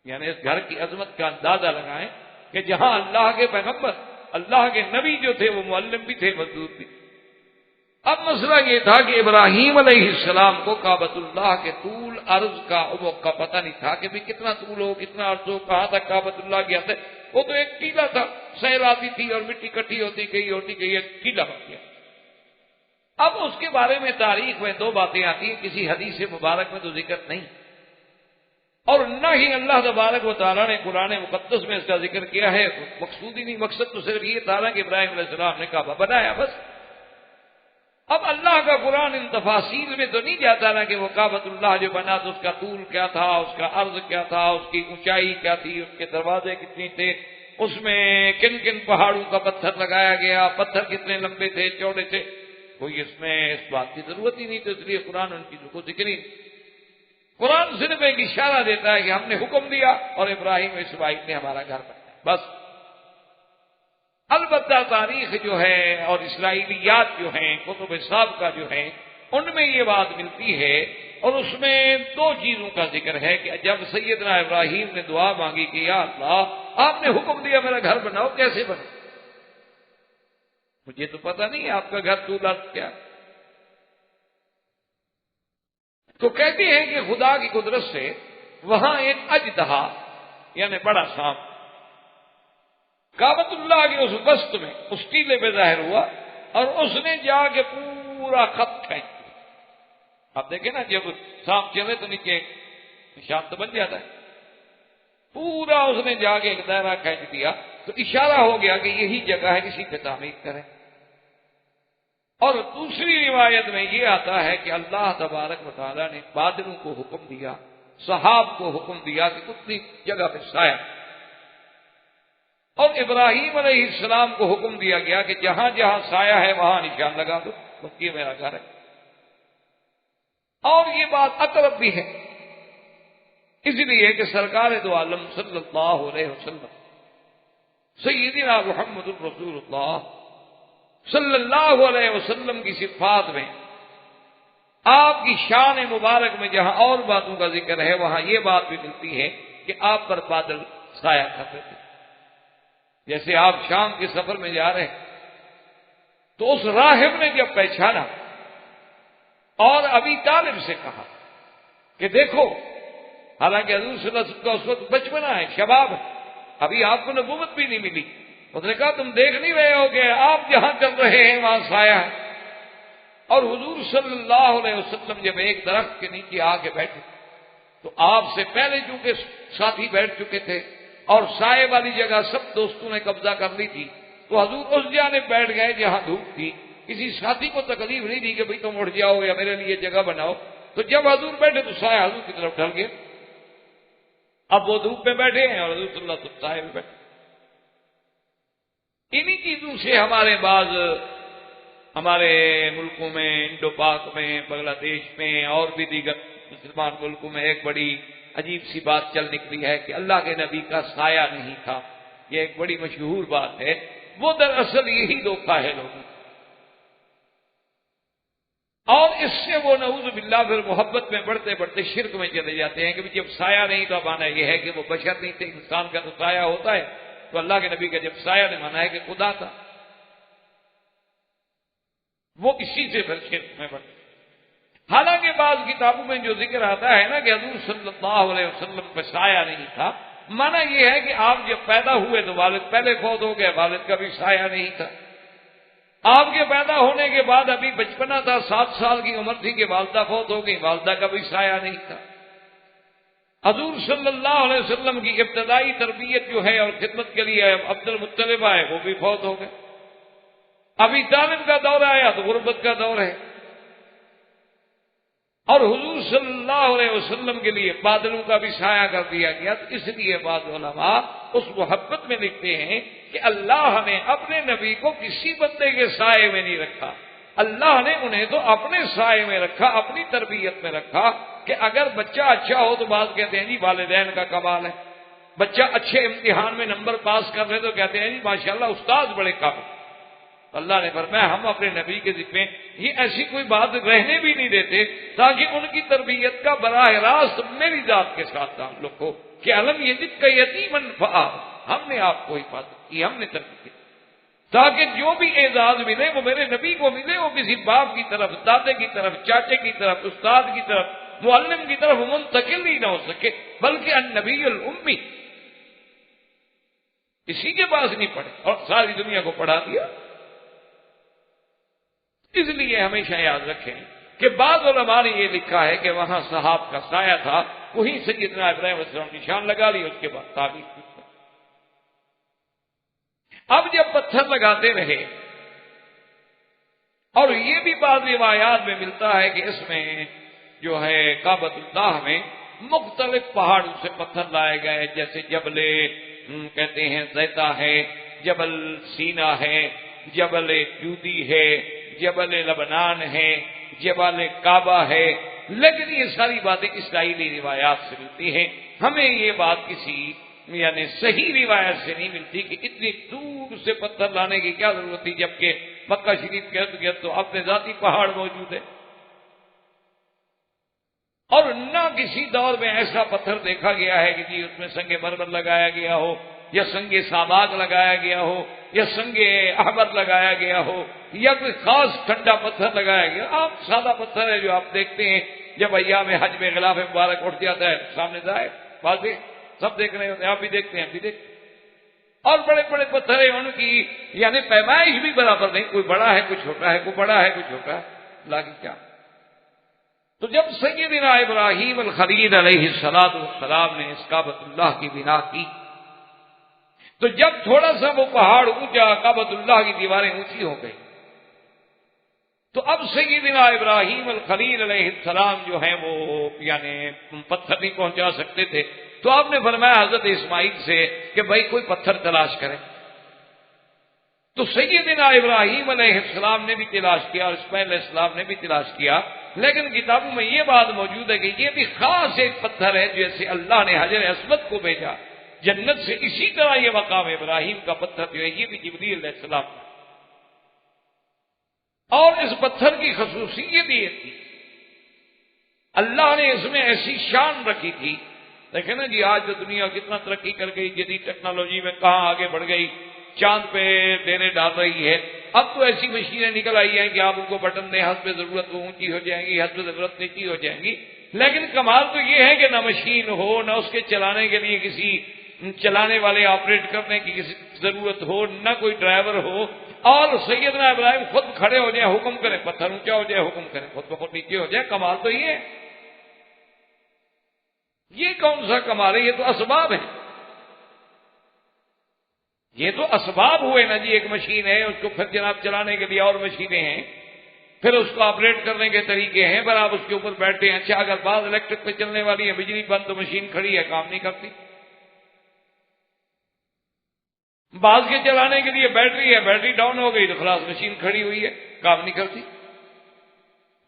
یعنی اس گھر کی عظمت کا اندازہ لگائیں کہ جہاں اللہ کے پیغمبر، اللہ کے نبی جو تھے وہ معلم بھی تھے، مزدور بھی. اب مسئلہ یہ تھا کہ ابراہیم علیہ السلام کو کعبۃ اللہ کے طول عرض کا عمق کا پتہ نہیں تھا کہ بھی کتنا طول ہو، کتنا عرض ہو، کہاں تک کعبۃ اللہ گیا تھا. وہ تو ایک ٹیلہ تھا، سیل آتی تھی اور مٹی کٹھی ہوتی گئی ایک ٹیلہ بن گیا. اب اس کے بارے میں تاریخ میں 2 باتیں آتی ہیں، کسی حدیث مبارک میں تو ذکر نہیں، اور نہ ہی اللہ تبارک و تعالیٰ نے قرآن مقدس میں اس کا ذکر کیا ہے. مقصود ہی نہیں، مقصد تو صرف یہ تھا کہ ابراہیم علیہ السلام نے کعبہ بنایا بس. اب اللہ کا قرآن ان تفاصیل میں تو نہیں جاتا نا کہ وہ کعبۃ اللہ جو بنا تو اس کا طول کیا تھا، اس کا عرض کیا تھا، اس کی اونچائی کیا تھی، اس کے دروازے کتنے تھے، اس میں کن کن پہاڑوں کا پتھر لگایا گیا، پتھر کتنے لمبے تھے، چوڑے تھے. کوئی اس میں اس بات کی ضرورت ہی نہیں، تو اس لیے قرآن ان چیزوں کو ذکر ہی. قرآن صرف ایک اشارہ دیتا ہے کہ ہم نے حکم دیا اور ابراہیم اسماعیل نے ہمارا گھر بنایا، بس۔ البتہ تاریخ جو ہے اور اسرائیلیات جو ہیں، کتب سابقہ جو ہیں، ان میں یہ بات ملتی ہے، اور اس میں دو چیزوں کا ذکر ہے کہ جب سیدنا ابراہیم نے دعا مانگی کہ یا اللہ آپ نے حکم دیا میرا گھر بناؤ، کیسے بنے؟ مجھے تو پتہ نہیں آپ کا گھر طول عرض کیا۔ تو کہتے ہیں کہ خدا کی قدرت سے وہاں ایک اژدہا یعنی بڑا سانپ کعبۃ اللہ کے اس وسط میں اس ٹیلے پہ ظاہر ہوا، اور اس نے جا کے پورا خط کھینچ دیا۔ آپ دیکھیں نا، جب سانپ چلے تو نیچے نشان تو بن جاتا ہے، پورا اس نے جا کے ایک دائرہ کھینچ دیا، تو اشارہ ہو گیا کہ یہی جگہ ہے، اسی پہ تعمیر کریں۔ اور دوسری روایت میں یہ آتا ہے کہ اللہ تبارک و تعالیٰ نے بادلوں کو حکم دیا، سحاب کو حکم دیا کہ اتنی جگہ پہ سایہ، اور ابراہیم علیہ السلام کو حکم دیا گیا کہ جہاں جہاں سایہ ہے وہاں نشان لگا دو، بس یہ میرا گھر ہے۔ اور یہ بات اقرب بھی ہے، اس لیے کہ سرکار دو عالم صلی اللہ علیہ وسلم سیدنا محمد الرسول اللہ صلی اللہ علیہ وسلم کی صفات میں، آپ کی شان مبارک میں جہاں اور باتوں کا ذکر ہے، وہاں یہ بات بھی ملتی ہے کہ آپ پر بادل سایہ کرتے تھے۔ جیسے آپ شام کے سفر میں جا رہے ہیں تو اس راہب نے جب پہچانا اور ابی طالب سے کہا کہ دیکھو، حالانکہ حضور صلی اللہ علیہ وسلم کا اس وقت بچپنا ہے، شباب ہے، ابھی آپ کو نبوت بھی نہیں ملی، اس نے کہا تم دیکھ نہیں رہے ہو کہ آپ جہاں چل رہے ہیں وہاں سایہ ہے؟ اور حضور صلی اللہ علیہ وسلم جب ایک درخت کے نیچے آ کے بیٹھے تو آپ سے پہلے چونکہ ساتھی بیٹھ چکے تھے اور سائے والی جگہ سب دوستوں نے قبضہ کر لی تھی، تو حضور اس جانب بیٹھ گئے جہاں دھوپ تھی، کسی ساتھی کو تکلیف نہیں دی کہ بھئی تم اٹھ جاؤ یا میرے لیے جگہ بناؤ۔ تو جب حضور بیٹھے تو سایہ حضور کی طرف ڈھل گیا، اب وہ دھوپ میں بیٹھے ہیں اور حضور صلی اللہ علیہ وسلم سائے میں بیٹھے۔ انہی چیزوں سے ہمارے ملکوں میں، انڈو پاک میں، بنگلہ دیش میں اور بھی دیگر مسلمان ملکوں میں ایک بڑی عجیب سی بات چل نکلی ہے کہ اللہ کے نبی کا سایہ نہیں تھا۔ یہ ایک بڑی مشہور بات ہے، وہ دراصل یہی دھوکہ ہے لوگوں، اور اس سے وہ نعوذ باللہ پھر محبت میں بڑھتے بڑھتے شرک میں چلے جاتے ہیں کہ جب سایہ نہیں تو مانا یہ ہے کہ وہ بشر نہیں تھے، انسان کا تو سایہ ہوتا ہے، تو اللہ کے نبی کا جب سایہ نے مانا ہے کہ خدا تھا، وہ اسی سے پھر شرک میں بڑھتے۔ حالانکہ بعض کتابوں میں جو ذکر آتا ہے نا کہ حضور صلی اللہ علیہ وسلم پہ سایہ نہیں تھا، مانا یہ ہے کہ آپ جب پیدا ہوئے تو والد پہلے فوت ہو گئے، والد کا بھی سایہ نہیں تھا۔ آپ کے پیدا ہونے کے بعد ابھی بچپنا تھا، 7 سال کی عمر تھی کہ والدہ فوت ہو گئی، والدہ کا بھی سایہ نہیں تھا۔ حضور صلی اللہ علیہ وسلم کی ابتدائی تربیت جو ہے اور خدمت کے لیے عبد المطلب آئے، وہ بھی فوت ہو گئے۔ ابھی طالب کا دور آیا تو غربت کا دور ہے، اور حضور صلی اللہ علیہ وسلم کے لیے بادلوں کا بھی سایہ کر دیا گیا۔ تو اس لیے بعض علماء اس محبت میں لکھتے ہیں کہ اللہ نے اپنے نبی کو کسی بندے کے سائے میں نہیں رکھا، اللہ نے انہیں تو اپنے سائے میں رکھا، اپنی تربیت میں رکھا کہ اگر بچہ اچھا ہو تو بعض کہتے ہیں جی والدین کا کمال ہے، بچہ اچھے امتحان میں نمبر پاس کر رہے تو کہتے ہیں جی ماشاءاللہ استاد بڑے قابل۔ اللہ نے فرمایا ہم اپنے نبی کے ذمے یہ ایسی کوئی بات رہنے بھی نہیں دیتے تاکہ ان کی تربیت کا براہ راست میری ذات کے ساتھ تعلق ہو کہ علم یجد کا یتیمن فآ، ہم نے آپ کو حفاظت کی، ہم نے تربیت کی، تاکہ جو بھی اعزاز ملے وہ میرے نبی کو ملے، وہ کسی باپ کی طرف، دادے کی طرف، چاچے کی طرف، استاد کی طرف، معلم کی طرف منتقل ہی نہ ہو سکے، بلکہ النبی الامی کسی کے پاس نہیں پڑھے اور ساری دنیا کو پڑھا دیا۔ اس لیے ہمیشہ یاد رکھیں کہ بعض علماء نے یہ لکھا ہے کہ وہاں صحاب کا سایہ تھا، وہیں سیدنا ابراہیم علیہ السلام نشان لگا لی، اس کے بعد تعبیر کی۔ اب جب پتھر لگاتے رہے، اور یہ بھی بعض روایات میں ملتا ہے کہ اس میں جو ہے کعبۃ اللہ میں مختلف پہاڑوں سے پتھر لائے گئے، جیسے جبل کہتے ہیں زیتا ہے، جبل سینا ہے، جبل جودی ہے، جبل لبنان ہے، جبل کعبہ ہے، لیکن یہ ساری باتیں اسرائیلی روایات سے ملتی ہیں. ہمیں یہ بات کسی یعنی صحیح روایت سے نہیں ملتی کہ اتنی دور سے پتھر لانے کی کیا ضرورت تھی جبکہ مکہ شریف کے ارد گرد تو اپنے ذاتی پہاڑ موجود ہے. اور نہ کسی دور میں ایسا پتھر دیکھا گیا ہے کہ جی اس میں سنگ مرمر لگایا گیا ہو یا سنگ ساماک لگایا گیا ہو یا سنگ احمر لگایا گیا ہو یا کوئی خاص ٹھنڈا پتھر لگایا گیا. عام سادہ پتھر ہے جو آپ دیکھتے ہیں جب ایام حج میں غلاف مبارک اٹھ جاتا ہے سامنے ظاہر واضح سب دیکھ رہے ہوتے ہیں, آپ بھی دیکھتے ہیں, ہم بھی دیکھتے ہیں. اور بڑے بڑے پتھر ہیں ان کی یعنی پیمائش بھی برابر نہیں, کوئی بڑا ہے کوئی چھوٹا ہے, کوئی بڑا ہے کوئی چھوٹا ہے. لاگی کیا تو جب سیدنا ابراہیم الخلیل علیہ السلام نے اس کعبۃ اللہ کی بنا کی تو جب تھوڑا سا وہ پہاڑ اونچا کعبۃ اللہ کی دیواریں اونچی ہو گئی تو اب سیدنا ابراہیم الخلیل علیہ السلام جو ہیں وہ یعنی پتھر نہیں پہنچا سکتے تھے. تو آپ نے فرمایا حضرت اسماعیل سے کہ بھائی کوئی پتھر تلاش کرے. تو سیدنا ابراہیم علیہ السلام نے بھی تلاش کیا اور اسماعیل علیہ السلام نے بھی تلاش کیا, لیکن کتابوں میں یہ بات موجود ہے کہ یہ بھی خاص ایک پتھر ہے جیسے اللہ نے حجر اسود کو بھیجا جنت سے, اسی طرح یہ مقام ابراہیم کا پتھر جو ہے یہ بھی جبریل علیہ السلام کا. اور اس پتھر کی خصوصیت یہ تھی اللہ نے اس میں ایسی شان رکھی تھی. دیکھیں نا جی آج تو دنیا کتنا ترقی کر گئی, جدید ٹیکنالوجی میں کہاں آگے بڑھ گئی, چاند پہ ڈیرے ڈال رہی ہے. اب تو ایسی مشینیں نکل آئی ہیں کہ آپ ان کو بٹن دیں, حسب ضرورت وہ اونچی ہو جائیں گی, حسب ضرورت نیچی ہو جائیں گی. لیکن کمال تو یہ ہے کہ نہ مشین ہو, نہ اس کے چلانے کے لیے کسی چلانے والے آپریٹ کرنے کی کسی ضرورت ہو, نہ کوئی ڈرائیور ہو, اور سیدنا ابراہیم خود کھڑے ہو جائیں حکم کریں پتھر اونچا ہو جائے, حکم کریں خود بخود نیچے ہو جائے. کمال تو یہ ہے. یہ کون سا کمال ہے, یہ تو اسباب ہیں, یہ تو اسباب ہوئے نا جی. ایک مشین ہے اس کو پھر جناب چلانے کے لیے اور مشینیں ہیں, پھر اس کو آپریٹ کرنے کے طریقے ہیں, پر آپ اس کے اوپر بیٹھتے ہیں. اچھا اگر بعض الیکٹرک پہ چلنے والی ہے, بجلی بند تو مشین کھڑی ہے کام نہیں کرتی. بعض کے چلانے کے لیے بیٹری ہے, بیٹری ڈاؤن ہو گئی تو خلاص مشین کھڑی ہوئی ہے کام نہیں کرتی.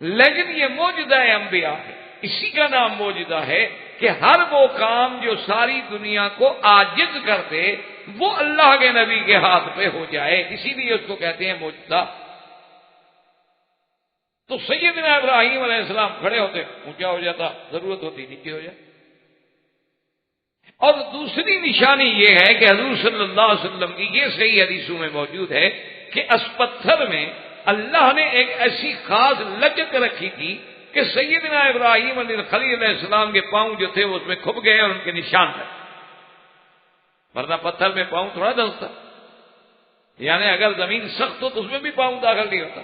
لیکن یہ معجزہ انبیاء ہے, اسی کا نام معجزہ ہے کہ ہر وہ کام جو ساری دنیا کو عاجز کر دے وہ اللہ کے نبی کے ہاتھ پہ ہو جائے, اسی لیے اس کو کہتے ہیں معجزہ. تو سیدنا ابراہیم علیہ السلام کھڑے ہوتے اونچا ہو جاتا, ضرورت ہوتی نیچے ہو جائے. اور دوسری نشانی یہ ہے کہ حضور صلی اللہ علیہ وسلم کی یہ صحیح حدیثوں میں موجود ہے کہ اس پتھر میں اللہ نے ایک ایسی خاص لچک رکھی تھی کہ سیدنا ابراہیم علیہ السلام کے پاؤں جو تھے وہ اس میں کھپ گئے اور ان کے نشان تھے. ورنہ پتھر میں پاؤں تھوڑا دھنستا, یعنی اگر زمین سخت ہو تو اس میں بھی پاؤں داخل نہیں ہوتا.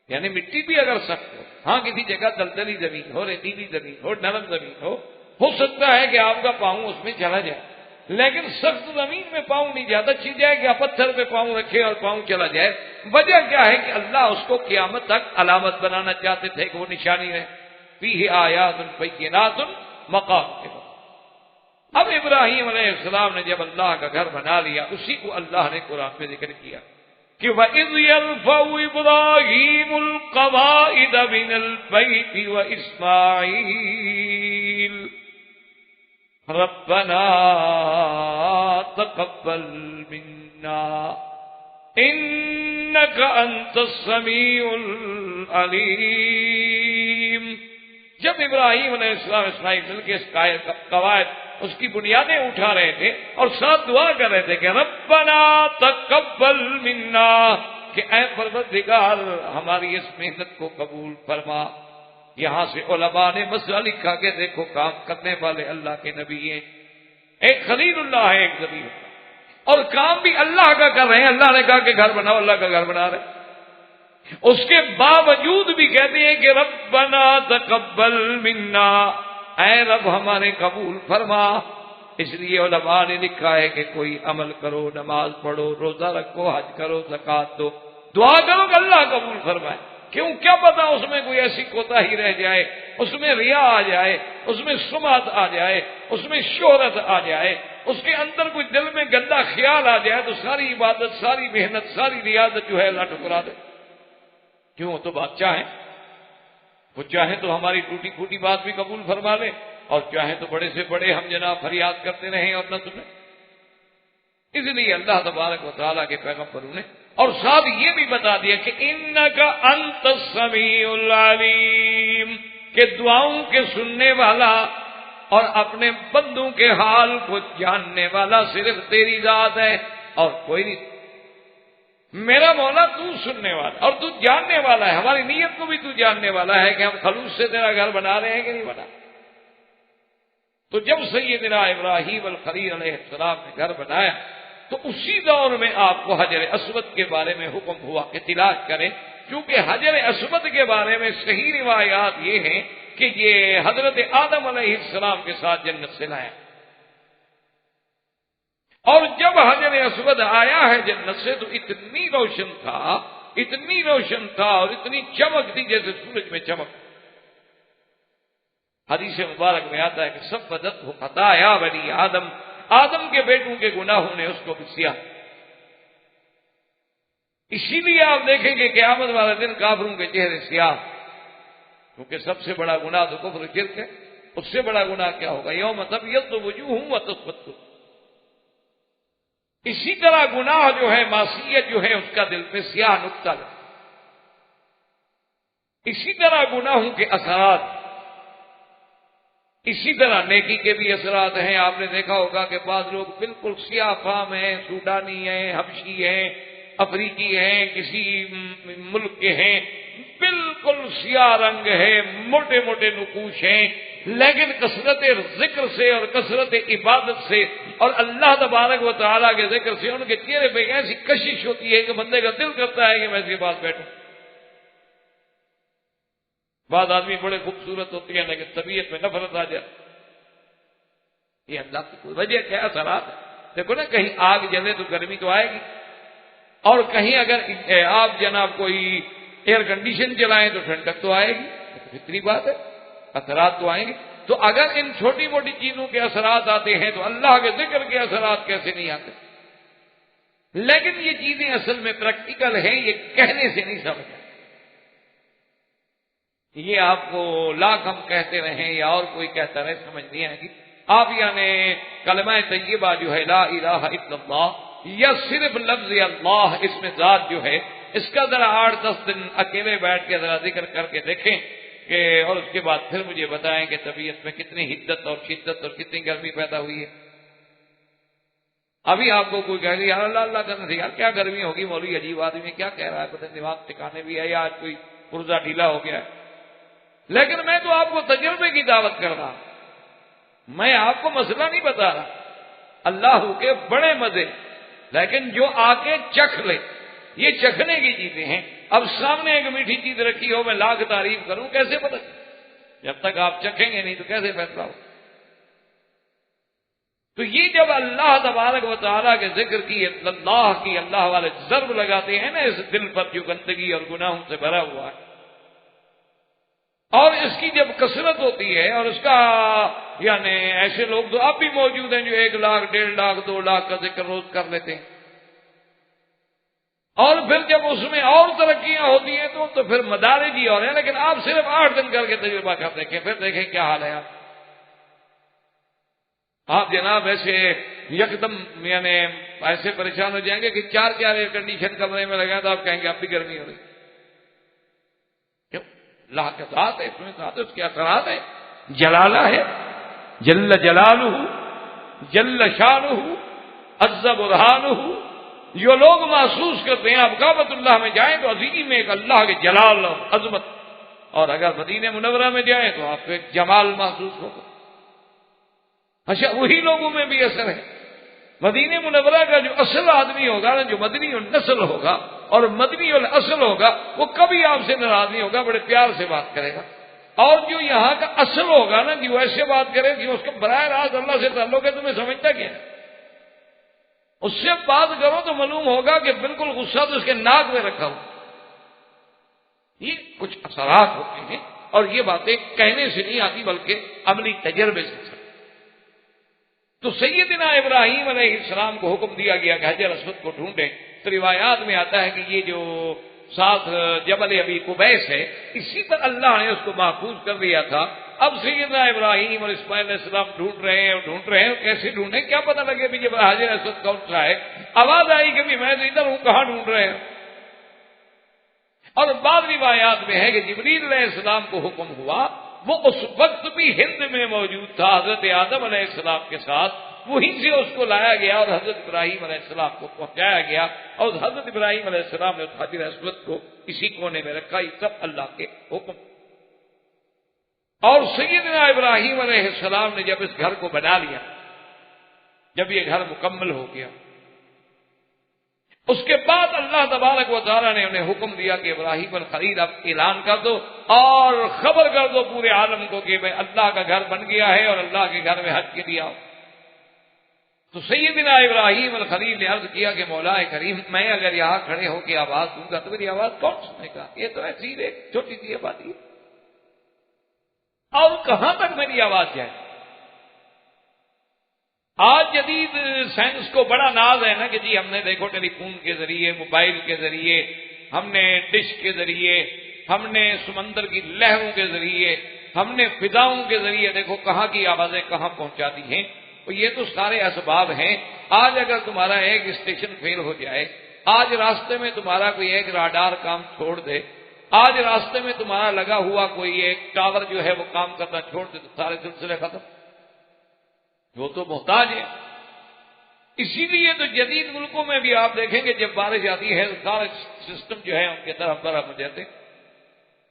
یعنی مٹی بھی اگر سخت ہو, ہاں کسی جگہ دلدلی زمین ہو, ریتیلی زمین ہو, نرم زمین ہو سکتا ہے کہ آپ کا پاؤں اس میں چلا جائے, لیکن سخت زمین میں پاؤں نہیں جاتا. چیز جائے کہ آپ پتھر پہ پاؤں رکھے اور پاؤں چلا جائے. وجہ کیا ہے کہ اللہ اس کو قیامت تک علامت بنانا چاہتے تھے کہ وہ نشانی ہے. فیہ آیات بینات مقام کے بعد. اب ابراہیم علیہ السلام نے جب اللہ کا گھر بنا لیا, اسی کو اللہ نے قرآن میں ذکر کیا کہ وَإِذْ يَرْفَعُ إِبْرَاهِيمُ الْقَوَاعِدَ مِنَ الْبَيْتِ وَإِسْمَاعِيلُ رَبَّنَا تَقَبَّلْ مِنَّا إِنَّكَ أَنْتَ السَّمِيعُ الْعَلِيمُ. جب ابراہیم علیہ السلام اسماعیل مل کے اس قواعد اس کی بنیادیں اٹھا رہے تھے اور ساتھ دعا کر رہے تھے کہ ربنا تقبل منا, کہ اے پروردگار ہماری اس محنت کو قبول فرما. یہاں سے علماء نے مسئلہ لکھا کہ دیکھو کام کرنے والے اللہ کے نبی ہیں, ایک خلیل اللہ ہے ایک نبی ہے, اور کام بھی اللہ کا کر رہے ہیں. اللہ نے کہا کہ گھر بناؤ, اللہ کا گھر بنا رہے ہیں. اس کے باوجود بھی کہتے ہیں کہ ربنا تقبل منا, اے رب ہمارے قبول فرما. اس لیے علماء نے لکھا ہے کہ کوئی عمل کرو, نماز پڑھو, روزہ رکھو, حج کرو, زکات دو, دعا کرو کہ اللہ قبول فرمائے. کیوں, کیا پتا اس میں کوئی ایسی کوتاہی رہ جائے, اس میں ریا آ جائے, اس میں سمعت آ جائے, اس میں شہرت آ جائے, اس کے اندر کوئی دل میں گندا خیال آ جائے تو ساری عبادت, ساری محنت, ساری ریاضت جو ہے اللہ ٹھکرا دے. کیوں, تو بادشاہ ہیں, وہ چاہے تو ہماری ٹوٹی پھوٹی بات بھی قبول فرما لے اور چاہے تو بڑے سے بڑے ہم جناب فریاد کرتے رہیں اور نہ سنیں. اس لیے اللہ تبارک و تعالیٰ کے پیغمبروں نے اور ساتھ یہ بھی بتا دیا کہ انک انت السمیع العلیم، کہ دعاؤں کے سننے والا اور اپنے بندوں کے حال کو جاننے والا صرف تیری ذات ہے اور کوئی نہیں. میرا مولا تو سننے والا اور تو جاننے والا ہے، ہماری نیت کو بھی تو جاننے والا ہے کہ ہم خلوص سے تیرا گھر بنا رہے ہیں کہ نہیں بنا. تو جب سیدنا ابراہیم الخلیل علیہ السلام نے گھر بنایا تو اسی دور میں آپ کو حجر اسود کے بارے میں حکم ہوا کہ تلاش کریں، کیونکہ حجر اسود کے بارے میں صحیح روایات یہ ہیں کہ یہ حضرت آدم علیہ السلام کے ساتھ جنت سے لایا، اور جب حجر اسود آیا ہے جنت سے تو اتنی روشن تھا اور اتنی چمک تھی جیسے سورج میں چمک. حدیث مبارک میں آتا ہے کہ سب بدت ہو خطایا بنی آدم، آدم کے بیٹوں کے گناہوں نے اس کو بھی سیاہ. اسی لیے آپ دیکھیں گے قیامت والے دن کافروں کے چہرے سیاہ، کیونکہ سب سے بڑا گناہ تو کفر و شرک ہے. اس سے بڑا گناہ کیا ہوگا؟ یوم تبیض وجوہ وتسود. اسی طرح گناہ جو ہے، معصیت جو ہے، اس کا دل پہ سیاہ نقطہ لگا. اسی طرح گناہوں کے اثرات، اسی طرح نیکی کے بھی اثرات ہیں. آپ نے دیکھا ہوگا کہ بعض لوگ بالکل سیاہ فام ہیں، سوڈانی ہیں، حبشی ہیں، افریقی ہیں، کسی ملک کے ہیں، بالکل سیاہ رنگ ہے، موٹے موٹے نقوش ہیں، لیکن کثرت ذکر سے اور کثرت عبادت سے اور اللہ تبارک و تعالیٰ کے ذکر سے ان کے چہرے پہ ایسی کشش ہوتی ہے کہ بندے کا دل کرتا ہے کہ میں اس کے پاس بیٹھوں. بعض آدمی بڑے خوبصورت ہوتے ہیں لیکن طبیعت میں نفرت آ جائے. یہ اللہ کی کوئی وجہ کیا اثرات ہے؟ دیکھو نا، کہیں آگ جلے تو گرمی تو آئے گی، اور کہیں اگر آپ جناب کوئی ایئر کنڈیشن چلائیں تو ٹھنڈک تو آئے گی. اتنی بات ہے، اثرات تو آئیں گے. تو اگر ان چھوٹی موٹی چیزوں کے اثرات آتے ہیں تو اللہ کے ذکر کے اثرات کیسے نہیں آتے؟ لیکن یہ چیزیں اصل میں پریکٹیکل ہیں، یہ کہنے سے نہیں سمجھا. یہ آپ کو لاکھ ہم کہتے رہیں یا اور کوئی کہتا رہے سمجھ نہیں آئے گی. آپ یعنی کلمہ طیبہ جو ہے لا الہ الا اللہ یا صرف لفظ اللہ، اس میں ذات جو ہے، اس کا ذرا 8-10 دن اکیلے بیٹھ کے ذرا ذکر کر کے دیکھیں کہ اور اس کے بعد پھر مجھے بتائیں کہ طبیعت میں کتنی حدت اور شدت اور کتنی گرمی پیدا ہوئی ہے. ابھی آپ کو کوئی کہہ رہی ہے اللہ اللہ کرنا تھی، یار کیا گرمی ہوگی، مولوی عجیب آدمی کیا کہہ رہا ہے، پتہ دماغ ٹھکانے بھی ہے یا آج کوئی پرزہ ڈھیلا ہو گیا ہے. لیکن میں تو آپ کو تجربے کی دعوت کر رہا ہوں، میں آپ کو مسئلہ نہیں بتا رہا. اللہ کے بڑے مزے، لیکن جو آ کے چکھ لے، یہ چکھنے کی چیزیں ہیں. اب سامنے ایک میٹھی چیز رکھی ہو، میں لاکھ تعریف کروں، کیسے پتہ؟ جب تک آپ چکھیں گے نہیں تو کیسے فیصلہ ہو؟ تو یہ جب اللہ تبارک و تعالیٰ کے ذکر کی، اللہ والے ضرب لگاتے ہیں نا اس دل پر جو گندگی اور گناہوں سے بھرا ہوا ہے، اور اس کی جب کثرت ہوتی ہے اور اس کا یعنی ایسے لوگ تو اب بھی موجود ہیں جو 1 لاکھ 1.5 لاکھ 2 لاکھ کا ذکر روز کر لیتے ہیں، اور پھر جب اس میں اور ترقیاں ہوتی ہیں تو پھر مدارج ہی اور ہیں. لیکن آپ صرف 8 دن کر کے تجربہ کر دیکھیں، پھر دیکھیں کیا حال ہے. آپ جناب ایسے یکدم یعنی ایسے پریشان ہو جائیں گے کہ 4 ایئر کنڈیشن کمرے میں لگا تو آپ کہیں گے اب بھی گرمی ہو رہی. کیوں؟ اللہ کے ساتھ ہے، اس میں ساتھ اس کے اثرات ہے. جلالہ ہے، جل جلالہ، جل شانہ، عز برہانہ. جو لوگ محسوس کرتے ہیں آپ کعبۃ اللہ میں جائیں تو عظیم ایک اللہ کے جلال اور عظمت، اور اگر مدینہ منورہ میں جائیں تو آپ کو ایک جمال محسوس ہوگا. اچھا، وہی لوگوں میں بھی اثر ہے. مدینہ منورہ کا جو اصل آدمی ہوگا نا، جو مدنی النسل ہوگا اور مدنی الاصل ہوگا، وہ کبھی آپ سے ناراض نہیں ہوگا، بڑے پیار سے بات کرے گا. اور جو یہاں کا اصل ہوگا نا، جو ایسے بات کرے کہ اس کا براہ راست اللہ سے تعلق ہے، تمہیں سمجھتا کیا ہے؟ اس سے بات کرو تو معلوم ہوگا کہ بالکل غصہ تو اس کے ناک میں رکھا ہو. یہ کچھ اثرات ہوتے ہیں اور یہ باتیں کہنے سے نہیں آتی بلکہ عملی تجربے سے. تو سیدنا ابراہیم علیہ السلام کو حکم دیا گیا کہ حجر اسود کو ڈھونڈیں. تو روایات میں آتا ہے کہ یہ جو ساتھ جبل ابی قبیس ہے، اسی طرح اللہ نے اس کو محفوظ کر دیا تھا۔ اب سیدنا ابراہیم اور اسماعیل علیہ السلام ڈھونڈ رہے ہیں، کیسے ڈھونڈیں کیا پتہ لگے بھی جب حجر اسود کا اٹھ رہا ہے آواز آئی کہ میں تو ادھر ہوں، کہاں ڈھونڈ رہے ہیں؟ اور بعض روایات میں ہے کہ جبریل علیہ السلام کو حکم ہوا، وہ اس وقت بھی ہند میں موجود تھا حضرت آدم علیہ السلام کے ساتھ، وہیں سے اس کو لایا گیا اور حضرت ابراہیم علیہ السلام کو پہنچایا گیا، اور حضرت ابراہیم علیہ السلام نے حجر اسود کو اسی کونے میں رکھا۔ یہ سب اللہ کے حکم۔ اور سیدنا ابراہیم علیہ السلام نے جب اس گھر کو بنا لیا، جب یہ گھر مکمل ہو گیا، اس کے بعد اللہ تبارک و تعالیٰ نے انہیں حکم دیا کہ ابراہیم الخلیل اب اعلان کر دو اور خبر کر دو پورے عالم کو کہ بھائی اللہ کا گھر بن گیا ہے اور اللہ کے گھر میں حج کے لیے آؤ۔ تو سیدنا ابراہیم الخلیل نے عرض کیا کہ مولا کریم، میں اگر یہاں کھڑے ہو کے آواز دوں گا تو میری آواز کون سنے گا؟ یہ تو ایسی ایک چھوٹی سی آبادی ہے، اور کہاں تک میری آواز جائے؟ آج جدید سائنس کو بڑا ناز ہے نا کہ جی ہم نے دیکھو ٹیلی فون کے ذریعے، موبائل کے ذریعے، ہم نے ڈش کے ذریعے، ہم نے سمندر کی لہروں کے ذریعے، ہم نے فضاؤں کے ذریعے دیکھو کہاں کی آوازیں کہاں پہنچا دی ہیں۔ تو یہ تو سارے اسباب ہیں۔ آج اگر تمہارا ایک اسٹیشن فیل ہو جائے، آج راستے میں تمہارا کوئی ایک راڈار کام چھوڑ دے، آج راستے میں تمہارا لگا ہوا کوئی ایک ٹاور جو ہے وہ کام کرنا چھوڑ دے تو سارے سلسلے ختم۔ وہ تو محتاج ہے۔ اسی لیے تو جدید ملکوں میں بھی آپ دیکھیں گے جب بارش آتی ہے سارے سسٹم جو ہے ان کے طرف برہم ہو جاتے،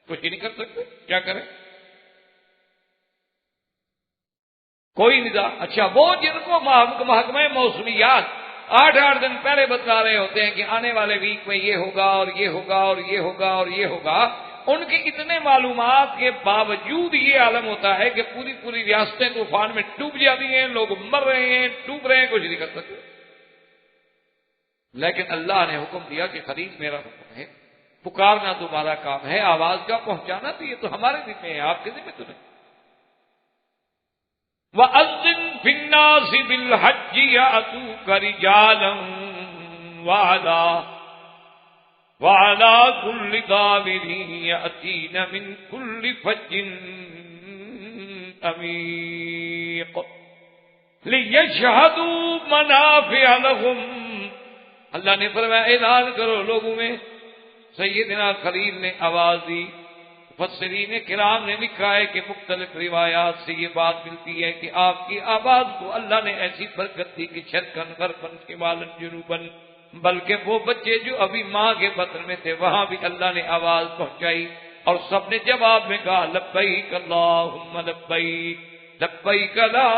کچھ ہی نہیں کر سکتے، کیا کریں؟ کوئی نظام۔ اچھا، وہ جن کو محکمہ موسمیات 8 دن پہلے بتلا رہے ہوتے ہیں کہ آنے والے ویک میں یہ ہوگا اور یہ ہوگا اور یہ ہوگا اور یہ ہوگا، ان کی اتنے معلومات کے باوجود یہ عالم ہوتا ہے کہ پوری ریاستیں طوفان میں ڈوب جاتی ہیں، لوگ مر رہے ہیں، ڈوب رہے ہیں، کچھ نہیں کر سکتے۔ لیکن اللہ نے حکم دیا کہ خلیل میرا حکم ہے، پکارنا تمہارا کام ہے، آواز کا پہنچانا تو یہ تو ہمارے ذمہ ہے، آپ کے ذمہ تو نہیں۔ وَأَذِّن فِي النَّاسِ بِالْحَجِّ يَأْتُوكَ رِجَالًا وَعَلَىٰ كُلِّ ضَامِرٍ يَأْتِينَ مِنْ كُلِّ فَجٍّ عَمِيقٍ لِيَشْهَدُوا مَنَافِعَ لَهُمْ۔ اللہ نے فرمایا اعلان کرو لوگوں میں۔ سیدنا خلیل نے آواز دی۔ مفسرین کرام نے لکھا ہے کہ مختلف روایات سے یہ بات ملتی ہے کہ آپ کی آواز کو اللہ نے ایسی برکت دی کہ شرقاً غرباً شمالاً جنوباً، بلکہ وہ بچے جو ابھی ماں کے بطن میں تھے وہاں بھی اللہ نے آواز پہنچائی، اور سب نے جواب میں کہا لبیک اللہم لبیک لبیک لا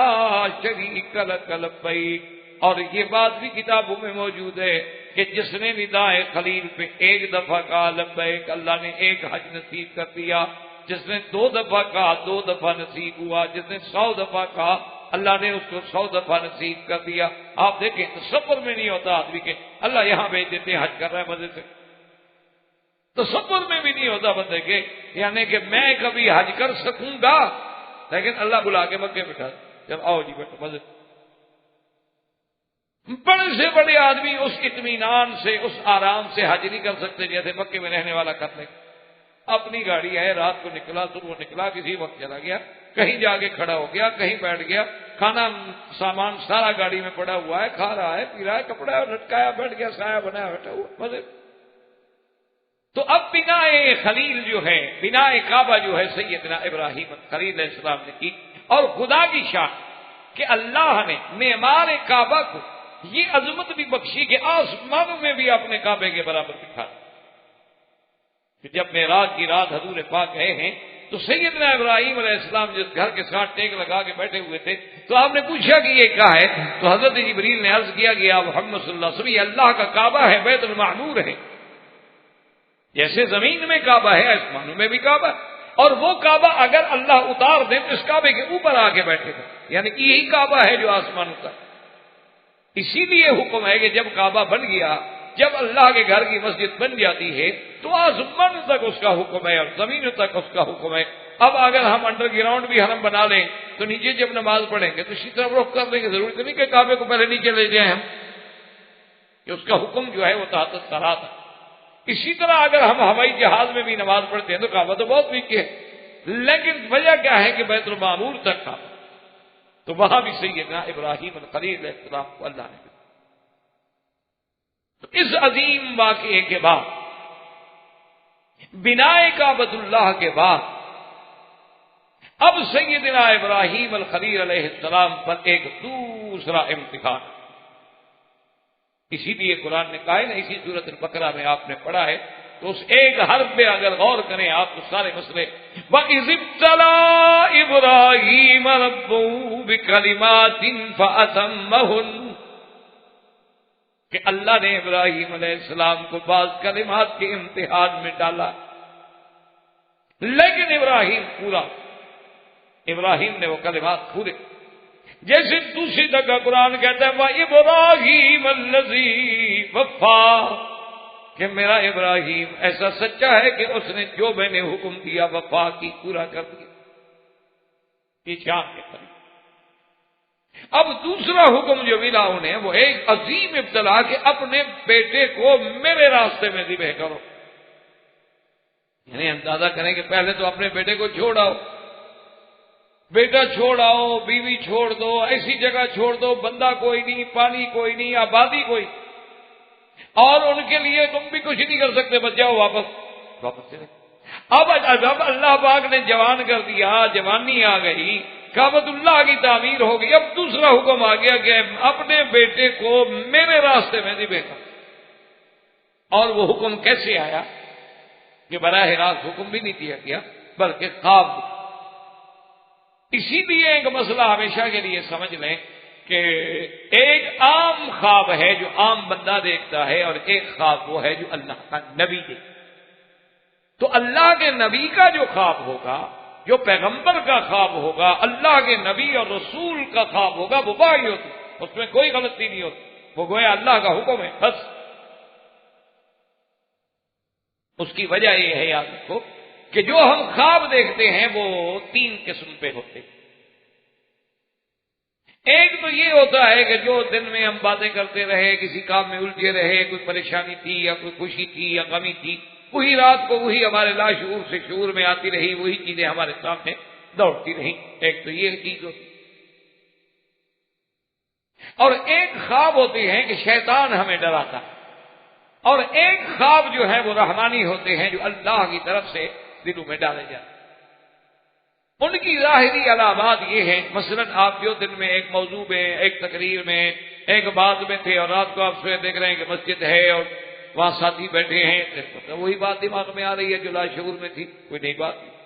شریک لک لبیک۔ اور یہ بات بھی کتابوں میں موجود ہے کہ جس نے ندائے خلیل پہ ایک دفعہ کہا لبیک، اللہ نے ایک حج نصیب کر دیا، جس نے 2 دفعہ کہا 2 دفعہ نصیب ہوا، جس نے 100 دفعہ کہا اللہ نے اس کو 100 دفعہ نصیب کر دیا۔ آپ دیکھیں تصور میں نہیں ہوتا آدمی کے اللہ یہاں بھیج دیتے حج کر رہا ہے مزے سے، تصور میں بھی نہیں ہوتا بندے کے یعنی کہ میں کبھی حج کر سکوں گا، لیکن اللہ بلا کے مکے بٹھا جب آؤ جی بیٹھو مزے۔ بڑے سے بڑے آدمی اس اطمینان سے، اس آرام سے حج نہیں کر سکتے جیسے مکے میں رہنے والا کر لے۔ اپنی گاڑی ہے، رات کو نکلا، صبح نکلا، کسی وقت چلا گیا، کہیں جا کے کھڑا ہو گیا، کہیں بیٹھ گیا، کھانا سامان سارا گاڑی میں پڑا ہوا ہے، کھا رہا ہے، پی رہا ہے، کپڑا لٹکایا بیٹھ گیا، سایہ بنایا بیٹھا ہوا مزے۔ تو اب بنا خلیل جو ہے، بنا کعبہ جو ہے سیدنا ابراہیم خلیل علیہ السلام نے کی، اور خدا کی شان کہ اللہ نے معمار کعبہ کو یہ عظمت بھی بخشی کہ آسمانوں میں بھی اپنے کعبے کے برابر دکھا کہ جب معراج کی رات حضور پاک گئے ہیں تو سیدنا ابراہیم علیہ السلام جس گھر کے ساتھ ٹیک لگا کے بیٹھے ہوئے تھے تو آپ نے پوچھا کہ یہ کیا ہے؟ تو حضرت جبریل نے عرض کیا کہ یا محمد صلی اللہ علیہ وسلم یہ اللہ کا کعبہ ہے، بیت المعمور ہے۔ جیسے زمین میں کعبہ ہے آسمانوں میں بھی کعبہ، اور وہ کعبہ اگر اللہ اتار دے تو اس کعبے کے اوپر آ کے بیٹھے گا، یعنی کہ یہی کعبہ ہے جو آسمانوں کا۔ اسی لیے حکم ہے کہ جب کعبہ بن گیا، جب اللہ کے گھر کی مسجد بن جاتی ہے تو آسمان تک اس کا حکم ہے اور زمین تک اس کا حکم ہے۔ اب اگر ہم انڈر گراؤنڈ بھی حرم بنا لیں تو نیچے جب نماز پڑھیں گے تو اسی طرح رخ کر لیں گے، ضروری نہیں کہ کعبے کو پہلے نیچے لے جائیں ہم، کہ اس کا حکم جو ہے وہ تحت سرا تھا۔ اسی طرح اگر ہم ہوائی جہاز میں بھی نماز پڑھتے ہیں تو کعبہ تو بہت ویک ہے، لیکن وجہ کیا ہے کہ بیت المعمور تک کعبہ، تو وہاں بھی سیدنا ابراہیم الخلیل علیہ السلام کو اللہ نے دیا۔ تو اس عظیم واقعے کے بعد، بنائے کعبۃ اللہ کے بعد، اب سیدنا ابراہیم الخلیل علیہ السلام پر ایک دوسرا امتحان۔ اسی لیے قرآن نے کہا ہے نا، اسی سورۃ البقرہ میں آپ نے پڑھا ہے، تو اس ایک حرف پہ اگر غور کریں آپ تو سارے مسئلے، وَإِذِ ابْتَلَىٰ إِبْرَاهِيمَ رَبُّهُ بِكَلِمَاتٍ فَأَتَمَّهُنَّ، کہ اللہ نے ابراہیم علیہ السلام کو بعض کلمات کے امتحان میں ڈالا، لیکن ابراہیم نے وہ کلمات پورے، جیسے دوسری جگہ قرآن کہتا ہے وَإِبْرَاهِيمَ الَّذِي وَفَّىٰ، کہ میرا ابراہیم ایسا سچا ہے کہ اس نے جو میں نے حکم دیا وفا کی، پورا کر دیا۔ یہ شان کے قریب۔ اب دوسرا حکم جو ملا انہیں وہ ایک عظیم ابتلا کہ اپنے بیٹے کو میرے راستے میں ذبح کرو۔ یعنی اندازہ کریں کہ پہلے تو اپنے بیٹے کو چھوڑ آؤ، بیٹا چھوڑ آؤ، بیوی چھوڑ دو، ایسی جگہ چھوڑ دو، بندہ کوئی نہیں، پانی کوئی نہیں، آبادی کوئی، اور ان کے لیے تم بھی کچھ نہیں کر سکتے، بچ جاؤ واپس چلے۔ اب اللہ پاک نے جوان کر دیا، جوانی آ گئی، کعبۃ اللہ کی تعمیر ہو گئی، اب دوسرا حکم آ گیا کہ اپنے بیٹے کو میرے راستے میں ذبح کر۔ اور وہ حکم کیسے آیا کہ براہ راست حکم بھی نہیں دیا گیا بلکہ خواب۔ اسی لیے ایک مسئلہ ہمیشہ کے لیے سمجھ لیں کہ ایک عام خواب ہے جو عام بندہ دیکھتا ہے، اور ایک خواب وہ ہے جو اللہ کا نبی دیکھتا ہے۔ تو اللہ کے نبی کا جو خواب ہوگا، جو پیغمبر کا خواب ہوگا، اللہ کے نبی اور رسول کا خواب ہوگا، وہ وحی ہوتی، اس میں کوئی غلطی نہیں ہوتی، وہ گویا اللہ کا حکم ہے بس۔ اس کی وجہ یہ ہے، یاد رکھو کہ جو ہم خواب دیکھتے ہیں وہ 3 قسم پہ ہوتے ہیں۔ ایک تو یہ ہوتا ہے کہ جو دن میں ہم باتیں کرتے رہے، کسی کام میں الجھے رہے، کوئی پریشانی تھی یا کوئی خوشی تھی یا غمی تھی، وہی رات کو وہی ہمارے لاشعور سے شعور میں آتی رہی، وہی چیزیں ہمارے سامنے دوڑتی رہیں۔ ایک تو یہ چیز ہوتی، اور ایک خواب ہوتے ہیں کہ شیطان ہمیں ڈراتا ہے، اور ایک خواب جو ہے وہ رحمانی ہوتے ہیں جو اللہ کی طرف سے دلوں میں ڈالے جاتے ہیں۔ ان کی ظاہری علامات یہ ہیں، مثلا آپ جو دن میں ایک موضوع میں، ایک تقریر میں، ایک بات میں تھے، اور رات کو آپ سوئے دیکھ رہے ہیں کہ مسجد ہے اور وہاں ساتھی بیٹھے ہیں، تو وہی بات دماغ میں آ رہی ہے جو لاشعور میں تھی، کوئی نئی بات نہیں۔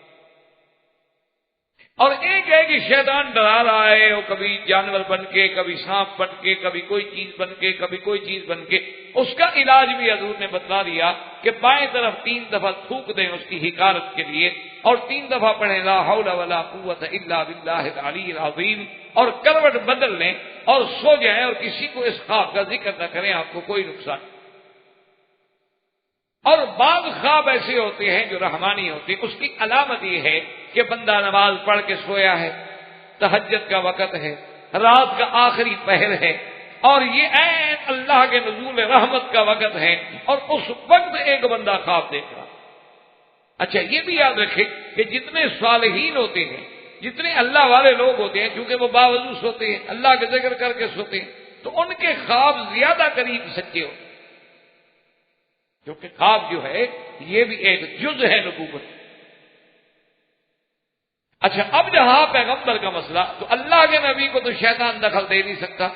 اور ایک ہے کہ شیطان ڈرا رہا ہے، وہ کبھی جانور بن کے، کبھی سانپ بن کے، کبھی کوئی چیز بن کے، کبھی کوئی چیز بن کے۔ اس کا علاج بھی حضور نے بتلا دیا کہ بائیں طرف 3 دفعہ تھوک دیں اس کی حکارت کے لیے، اور 3 دفعہ پڑھیں لا حول ولا قوت الا باللہ العلی العظیم، اور کروٹ بدل لیں اور سو جائیں، اور کسی کو اس خواب کا ذکر نہ کریں، آپ کو کوئی نقصان نہیں۔ اور بعض خواب ایسے ہوتے ہیں جو رحمانی ہوتے ہیں، اس کی علامت یہ ہے کہ بندہ نماز پڑھ کے سویا ہے، تہجد کا وقت ہے، رات کا آخری پہر ہے، اور یہ عین اللہ کے نزول رحمت کا وقت ہے، اور اس وقت ایک بندہ خواب دیکھ رہا۔ اچھا یہ بھی یاد رکھیں کہ جتنے صالحین ہوتے ہیں، جتنے اللہ والے لوگ ہوتے ہیں، چونکہ وہ باوضو سوتے ہیں، اللہ کے ذکر کر کے سوتے ہیں، تو ان کے خواب زیادہ قریب سچے ہوتے ہیں، کیونکہ خواب جو ہے یہ بھی ایک جز ہے نبوت۔ اچھا اب جہاں پیغمبر کا مسئلہ، تو اللہ کے نبی کو تو شیطان دخل دے نہیں سکتا،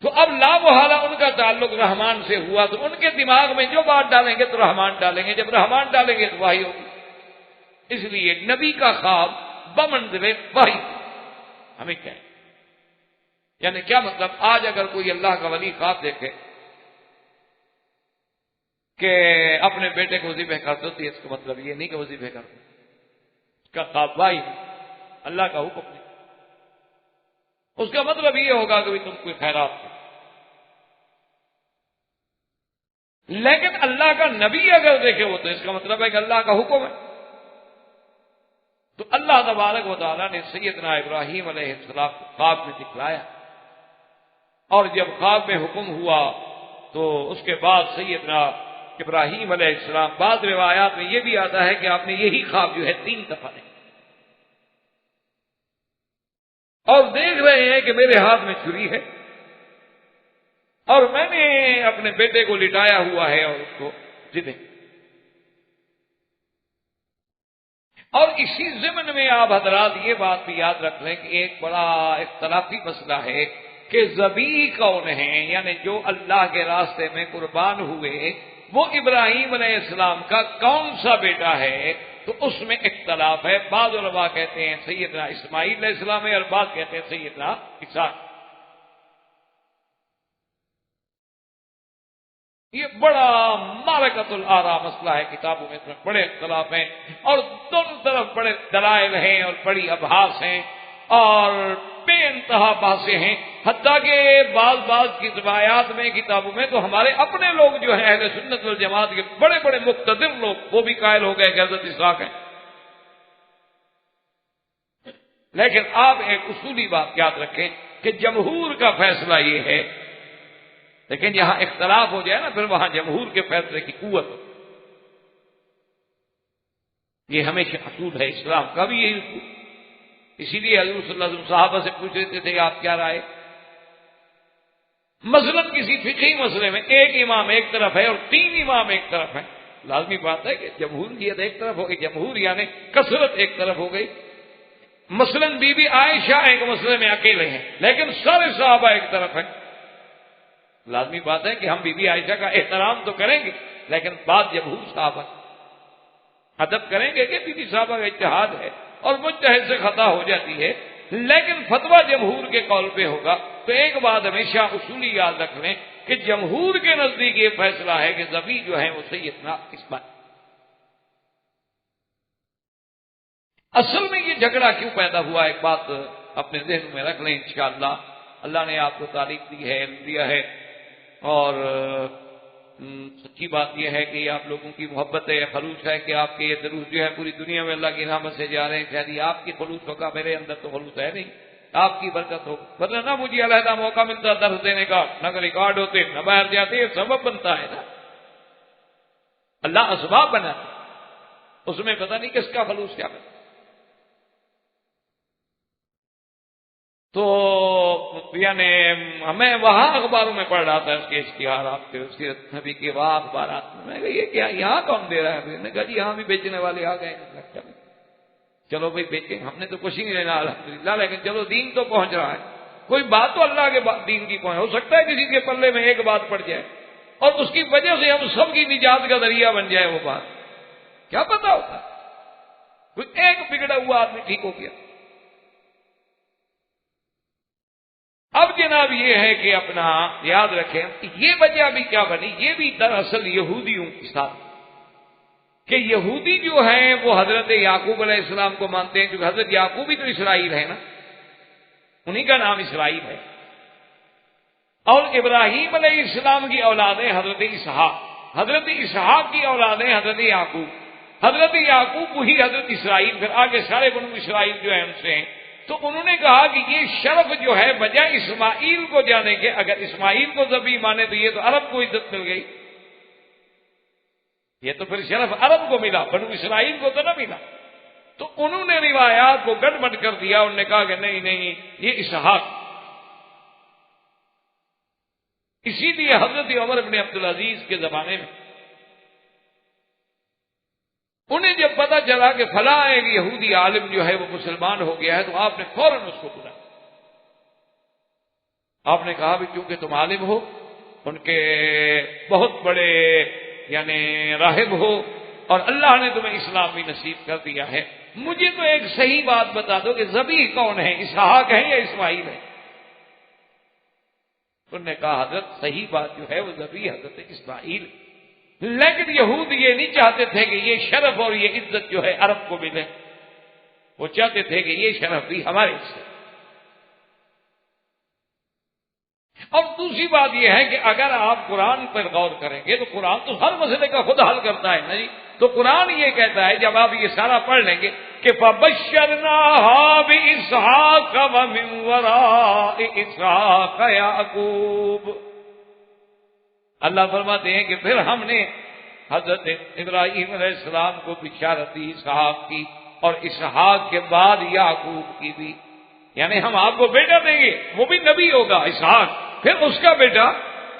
تو اب لا محالہ ان کا تعلق رحمان سے ہوا، تو ان کے دماغ میں جو بات ڈالیں گے تو رحمان ڈالیں گے، جب رحمان ڈالیں گے تو وحی ہوگی۔ اس لیے نبی کا خواب بمنزلے وحی۔ ہمیں کیا ہے، یعنی کیا مطلب، آج اگر کوئی اللہ کا ولی خواب دیکھے کہ اپنے بیٹے کو ذبح کر دو، تو اس کا مطلب یہ نہیں کہ وہ ذبح کر دو، اس کا خواب وحی، اللہ کا حکم نہیں۔ اس کا مطلب یہ ہوگا کہ تم کوئی خیرات کرو۔ لیکن اللہ کا نبی اگر دیکھے وہ، تو اس کا مطلب ہے کہ اللہ کا حکم ہے۔ تو اللہ تبارک و تعالیٰ نے سیدنا ابراہیم علیہ السلام کو خواب میں دکھلایا، اور جب خواب میں حکم ہوا تو اس کے بعد سیدنا ابراہیم علیہ السلام، بعض روایات میں یہ بھی آتا ہے کہ آپ نے یہی خواب جو ہے 3 دفعہ دیکھا، اور دیکھ رہے ہیں کہ میرے ہاتھ میں چھری ہے اور میں نے اپنے بیٹے کو لٹایا ہوا ہے اور اس کو جدے، اور اسی ضمن میں آپ حضرات یہ بات بھی یاد رکھ لیں کہ ایک بڑا اختلافی مسئلہ ہے کہ ذبیح کون ہیں، یعنی جو اللہ کے راستے میں قربان ہوئے وہ ابراہیم علیہ السلام کا کون سا بیٹا ہے، تو اس میں اختلاف ہے۔ بعض علماء کہتے ہیں سیدنا اسماعیل علیہ السلام ہے اور بعض کہتے ہیں سیدنا اسحاق۔ یہ بڑا معرکۃ الآراء مسئلہ ہے، کتابوں میں اس میں بڑے اختلاف ہیں اور دونوں طرف بڑے دلائل ہیں اور بڑی ابحاث ہیں اور بے انتہا بحثیں ہیں، حتیٰ کہ بعض کی روایات میں کتابوں میں تو ہمارے اپنے لوگ جو ہیں اہل سنت والجماعت کے بڑے بڑے مقتدر لوگ وہ بھی قائل ہو گئے کہ حضرت اسحاق ہیں۔ لیکن آپ ایک اصولی بات یاد رکھیں کہ جمہور کا فیصلہ یہ ہے، لیکن جہاں اختلاف ہو جائے نا پھر وہاں جمہور کے فیصلے کی قوت، یہ ہمیشہ اصول ہے اسلام کا بھی یہی اصول۔ اسی لیے حضور صلی اللہ علیہ وسلم صحابہ سے پوچھ رہے تھے آپ کیا رائے، مثلا کسی فقہی مسئلے میں ایک امام ایک طرف ہے اور 3 امام ایک طرف ہے، لازمی بات ہے کہ جمہوریت ایک طرف ہو گئی، جمہور یعنی کثرت ایک طرف ہو گئی۔ مثلا بی بی عائشہ ایک مسئلے میں اکیلے ہیں لیکن سارے صحابہ ایک طرف ہیں، لازمی بات ہے کہ ہم بی بی عائشہ کا احترام تو کریں گے لیکن بعد جمہور صحابہ ادب کریں گے کہ بی بی صحابہ کا اجتہاد ہے اور مجتہد سے خطا ہو جاتی ہے، لیکن فتویٰ جمہور کے قول پہ ہوگا۔ تو ایک بات ہمیشہ اصولی یاد رکھ لیں کہ جمہور کے نزدیک یہ فیصلہ ہے کہ ذبیح جو ہے وہ سیدنا اسماعیل۔ اصل میں یہ جھگڑا کیوں پیدا ہوا، ایک بات اپنے ذہن میں رکھ لیں انشاءاللہ۔ اللہ نے آپ کو تعریف دی ہے، علم دیا ہے، اور سچی بات یہ ہے کہ یہ آپ لوگوں کی محبت ہے، خلوص ہے کہ آپ کے یہ دروس جو ہے پوری دنیا میں اللہ کی رحمت سے جا رہے ہیں۔ شاید آپ کی خلوص ہوگا، میرے اندر تو خلوص ہے نہیں، آپ کی برکت ہو، ورنہ نہ مجھے علیحدہ موقع ملتا درس دینے کا، نہ ریکارڈ ہوتے، نہ باہر جاتے، یہ سبب بنتا ہے نا، اللہ اسباب بناتا، اس میں پتہ نہیں کس کا خلوص کیا بنتا۔ تو یعنی ہمیں وہاں اخباروں میں پڑھ رہا تھا اس کے اشتہارات کے، سیرت نبی کے وہاں اخبارات میں کہا یہ کیا یہاں کون دے رہا ہے؟ میں نے کہا جی یہاں بھی بیچنے والے آ گئے ہیں، چلو بھائی بیچیں، ہم نے تو کچھ ہی نہیں لینا الحمدللہ، لیکن چلو دین تو پہنچ رہا ہے، کوئی بات تو اللہ کے دین کی پہنچ، ہو سکتا ہے کسی کے پلے میں ایک بات پڑ جائے اور اس کی وجہ سے ہم سب کی نجات کا ذریعہ بن جائے، وہ بات کیا پتا ہوتا، کوئی ایک بگڑا ہوا آدمی ٹھیک ہو گیا۔ اب جناب یہ ہے کہ اپنا یاد رکھیں یہ وجہ بھی کیا بنی، یہ بھی دراصل یہودیوں کے ساتھ کہ یہودی جو ہیں وہ حضرت یعقوب علیہ السلام کو مانتے ہیں، کیونکہ حضرت یعقوب بھی تو اسرائیل ہے نا، انہی کا نام اسرائیل ہے، اور ابراہیم علیہ السلام کی اولادیں حضرت اسحاق، حضرت اسحاق کی اولادیں حضرت یعقوب، حضرت یعقوب وہی حضرت اسرائیل، پھر آگے سارے بنو اسرائیل جو ہیں ان سے ہیں۔ تو انہوں نے کہا کہ یہ شرف جو ہے بجائے اسماعیل کو جانے کے، اگر اسماعیل کو ذبیح مانے تو یہ تو عرب کو عزت مل گئی، یہ تو پھر شرف عرب کو ملا، بنو اسرائیل کو تو نہ ملا۔ تو انہوں نے روایات کو گڑبڑ کر دیا، انہوں نے کہا کہ نہیں یہ اسحاق۔ اسی لیے حضرت عمر بن عبدالعزیز کے زمانے میں انہیں جب پتا چلا کہ فلاں ایک یہودی عالم جو ہے وہ مسلمان ہو گیا ہے تو آپ نے فوراً اس کو بلایا، آپ نے کہا بھی کیونکہ تم عالم ہو، ان کے بہت بڑے یعنی راہب ہو اور اللہ نے تمہیں اسلام بھی نصیب کر دیا ہے، مجھے تو ایک صحیح بات بتا دو کہ ذبیح کون ہے، اسحاق ہے یا اسماعیل ہے؟ انہوں نے کہا حضرت صحیح بات جو ہے وہ ذبیح حضرت اسماعیل، لیکن یہود یہ نہیں چاہتے تھے کہ یہ شرف اور یہ عزت جو ہے عرب کو ملے، وہ چاہتے تھے کہ یہ شرف بھی ہمارے سے۔ اور دوسری بات یہ ہے کہ اگر آپ قرآن پر غور کریں گے تو قرآن تو ہر مسئلے کا خود حل کرتا ہے نا جی، تو قرآن یہ کہتا ہے جب آپ یہ سارا پڑھ لیں گے کہ فَبَشَّرْنَاهَا بِإِسْحَاقَ وَمِن وَرَاءِ إِسْحَاقَ يَعْقُوبَ، اللہ فرماتے ہیں کہ پھر ہم نے حضرت ابراہیم علیہ السلام کو بشارت دی اسحاق کی، اور اسحاق کے بعد یعقوب کی بھی، یعنی ہم آپ کو بیٹا دیں گے، وہ بھی نبی ہوگا اسحاق، پھر اس کا بیٹا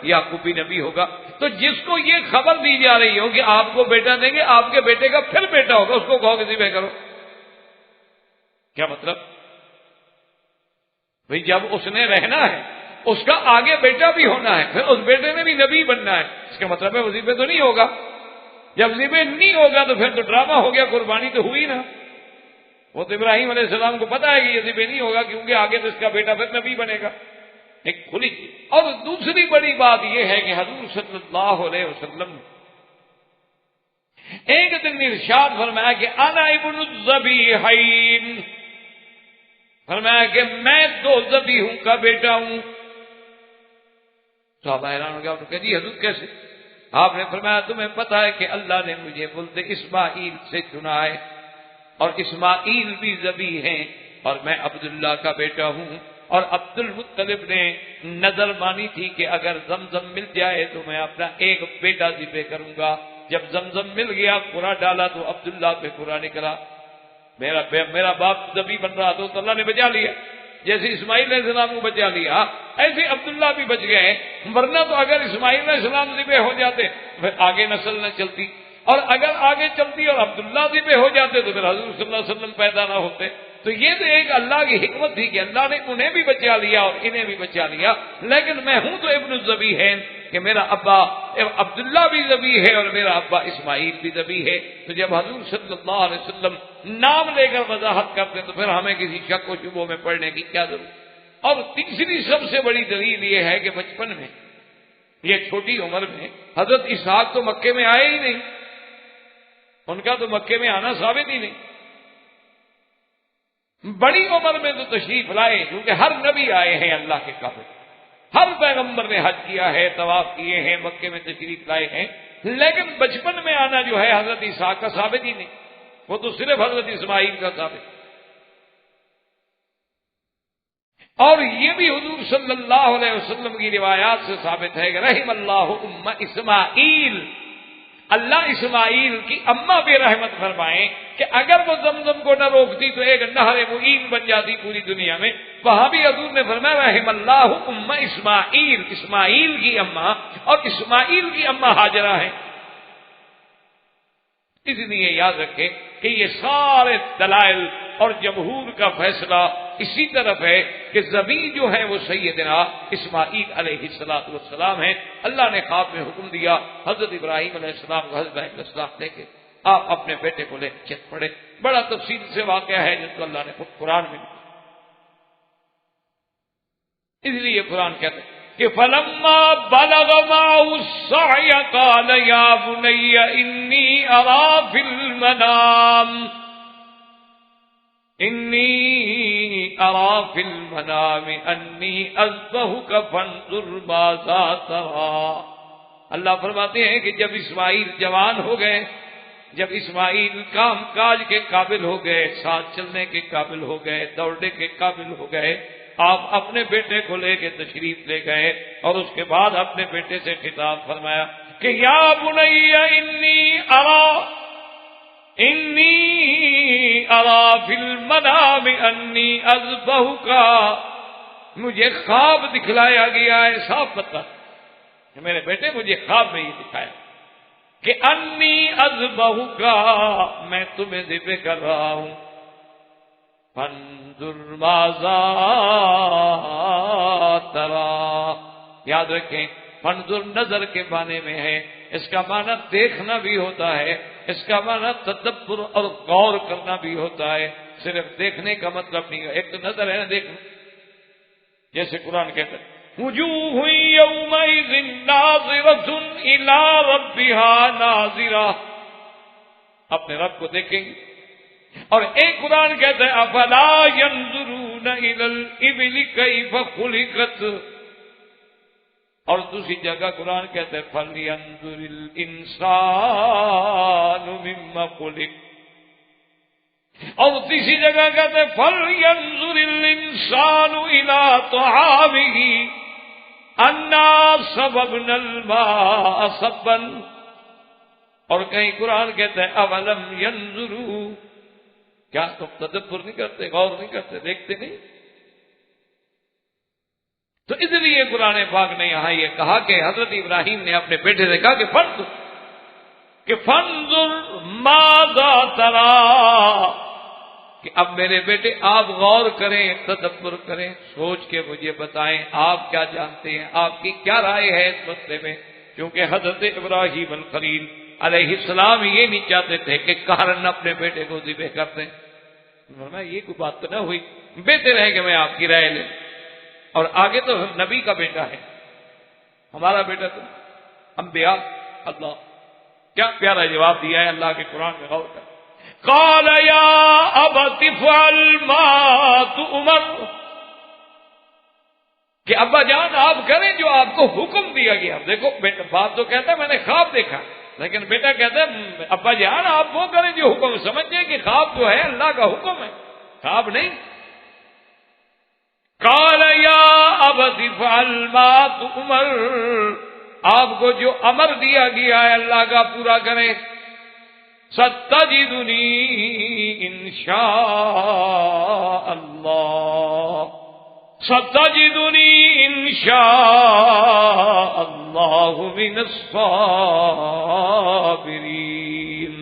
یعقوب بھی نبی ہوگا۔ تو جس کو یہ خبر دی جا رہی ہو کہ آپ کو بیٹا دیں گے، آپ کے بیٹے کا پھر بیٹا ہوگا، اس کو کہو کہ ذبح کرو، کیا مطلب؟ بھئی جب اس نے رہنا ہے اس کا آگے بیٹا بھی ہونا ہے، پھر اس بیٹے نے بھی نبی بننا ہے، اس کا مطلب ہے وہ ذبح تو نہیں ہوگا۔ جب ذبح نہیں ہوگا تو پھر تو ڈرامہ ہو گیا، قربانی تو ہوئی نا۔ وہ تو ابراہیم علیہ السلام کو پتا ہے کہ یہ ذبح نہیں ہوگا، کیونکہ آگے تو اس کا بیٹا پھر نبی بنے گا، ایک کھلی چیز۔ اور دوسری بڑی بات یہ ہے کہ حضور صلی اللہ علیہ وسلم ایک دن ارشاد فرمایا کہ انا ابن الذبیحین، فرمایا کہ میں دو ذبیحوں کا بیٹا ہوں۔ صحابہ حیران ہو گیا، انہوں نے کہا جی حضور کیسے؟ آپ نے فرمایا تمہیں پتا ہے کہ اللہ نے مجھے ملک اسماعیل سے چنا ہے، اور اسماعیل بھی ذبیح ہیں، اور میں عبداللہ کا بیٹا ہوں، اور عبد المطلب نے نظر مانی تھی کہ اگر زمزم مل جائے تو میں اپنا ایک بیٹا ذبح کروں گا۔ جب زمزم مل گیا، قرآن ڈالا تو عبداللہ پہ قرآن نکلا، میرا باپ ذبیح بن رہا تو اللہ نے بچا لیا، جیسے اسماعیل علیہ السلام کو بچا لیا ایسے عبداللہ بھی بچ گئے، ورنہ تو اگر اسماعیل علیہ السلام ذبح ہو جاتے پھر آگے نسل نہ چلتی، اور اگر آگے چلتی اور عبداللہ ذبح ہو جاتے تو پھر حضور صلی اللہ علیہ وسلم پیدا نہ ہوتے۔ تو یہ تو ایک اللہ کی حکمت تھی کہ اللہ نے انہیں بھی بچا لیا اور انہیں بھی بچا لیا، لیکن میں ہوں تو ابن الذبیحین کہ میرا ابا عبداللہ بھی ذبیح ہے اور میرا ابا اسماعیل بھی ذبیح ہے۔ تو جب حضور صلی اللہ علیہ وسلم نام لے کر وضاحت کرتے تو پھر ہمیں کسی شک و شبہ میں پڑھنے کی کیا ضرورت۔ اور تیسری سب سے بڑی دلیل یہ ہے کہ بچپن میں، یہ چھوٹی عمر میں حضرت اسحاق تو مکے میں آئے ہی نہیں، ان کا تو مکے میں آنا ثابت ہی نہیں، بڑی عمر میں تو تشریف لائے، کیونکہ ہر نبی آئے ہیں اللہ کے قابل، ہر پیغمبر نے حج کیا ہے، طواف کیے ہیں، مکے میں تشریف لائے ہیں، لیکن بچپن میں آنا جو ہے حضرت اسحاق کا ثابت ہی نہیں، وہ تو صرف حضرت اسماعیل کا ثابت۔ اور یہ بھی حضور صلی اللہ علیہ وسلم کی روایات سے ثابت ہے کہ رحم اللہ ام اسماعیل، اللہ اسماعیل کی اماں بھی رحمت فرمائیں کہ اگر وہ زمزم کو نہ روکتی تو ایک نہر معین بن جاتی پوری دنیا میں۔ وہاں بھی حضور نے فرمایا رحم اللہ ام اسماعیل، اسماعیل کی اماں، اور اسماعیل کی اماں ہاجرہ ہیں۔ اس لیے یاد رکھیں کہ یہ سارے دلائل اور جمہور کا فیصلہ اسی طرف ہے کہ ذبیح جو ہے وہ سیدنا اسماعیل علیہ السلام ہے۔ اللہ نے خواب میں حکم دیا حضرت ابراہیم علیہ السلام کو، حضرت ابراہیم علیہ السلام لے کے آپ اپنے بیٹے کو لے چل پڑے۔ بڑا تفصیل سے واقعہ ہے جس کو اللہ نے خود قرآن میں لکھا، اس لیے قرآن کہتے ہیں کہ فَلَمَّا بَلَغَ مَعَهُ السَّعْيَ قَالَ يَا بُنَيَّ إِنِّي أَرَىٰ فِي الْمَنَامِ أَنِّي أَذْبَحُكَ فَانظُرْ مَاذَا تَرَىٰ۔ اللہ فرماتے ہیں کہ جب اسماعیل جوان ہو گئے، جب اسماعیل کام کاج کے قابل ہو گئے، ساتھ چلنے کے قابل ہو گئے، دوڑنے کے قابل ہو گئے، آپ اپنے بیٹے کو لے کے تشریف لے گئے، اور اس کے بعد اپنے بیٹے سے خطاب فرمایا کہ یا بنی انی ارا فی المنام انی اذبحک، مجھے خواب دکھلایا گیا ہے، صاف بتا کہ میرے بیٹے مجھے خواب میں یہ دکھایا کہ انی اذبحک، میں تمہیں ذبح کر رہا ہوں، فانظر ماذا تری، یاد رکھیں فانظر نظر کے معنی میں ہے، اس کا معنی دیکھنا بھی ہوتا ہے، اس کا معنی تدبر اور غور کرنا بھی ہوتا ہے، صرف دیکھنے کا مطلب نہیں ہے، ایک تو نظر ہے نا دیکھنا، جیسے قرآن کہتا ہے وجوہ یومئذ ناظرۃ الی ربھا ناظرہ، اپنے رب کو دیکھیں گے۔ اور ایک قرآن کہتا ہے افلا ینظرون الی الابل کیف خلقت، اور دوسری جگہ قرآن کہتا ہے فَلْيَنظُرِ الْإِنسَانُ مِمَّ خُلِقَ، اور تیسری جگہ کہتا ہے فَلْيَنظُرِ الْإِنسَانُ إِلَىٰ طَعَامِهِ أَنَّا صَبَبْنَا الْمَاءَ صَبًّا، اور کہیں قرآن کہتا ہے اولم ینظروا، کیا تم تدبر نہیں کرتے، غور نہیں کرتے، دیکھتے نہیں؟ تو اس لیے قرآن پاک نے یہاں یہ کہا کہ حضرت ابراہیم نے اپنے بیٹے سے کہا کہ فانظر ماذا ترى، کہ اب میرے بیٹے آپ غور کریں، تدبر کریں، سوچ کے مجھے بتائیں آپ کیا جانتے ہیں، آپ کی کیا رائے ہے اس مسئلے میں۔ کیونکہ حضرت ابراہیم الخلیل علیہ السلام یہ نہیں چاہتے تھے کہ قہرن اپنے بیٹے کو ذبح کر دیں۔ یہ کوئی بات تو نہ ہوئی، بہتر ہے کہ میں آپ کی رائے لیں، اور آگے تو نبی کا بیٹا ہے، ہمارا بیٹا تو انبیاء۔ اللہ کیا پیارا جواب دیا ہے اللہ کے قرآن میں، غور کر۔ قال یا ابت افعل ما تؤمر، کہ ابا جان آپ کریں جو آپ کو حکم دیا گیا۔ دیکھو بیٹا، باپ تو کہتا ہے میں نے خواب دیکھا، لیکن بیٹا کہتا ہے ابا جان آپ وہ کریں جو حکم۔ سمجھیں کہ خواب جو ہے اللہ کا حکم ہے، خواب نہیں۔ قال یا ابت افعل ما تؤمر، آپ کو جو امر دیا گیا ہے اللہ کا پورا کریں۔ ستجدنی انشاء اللہ، ستجدنی انشاء اللہ من الصابرین،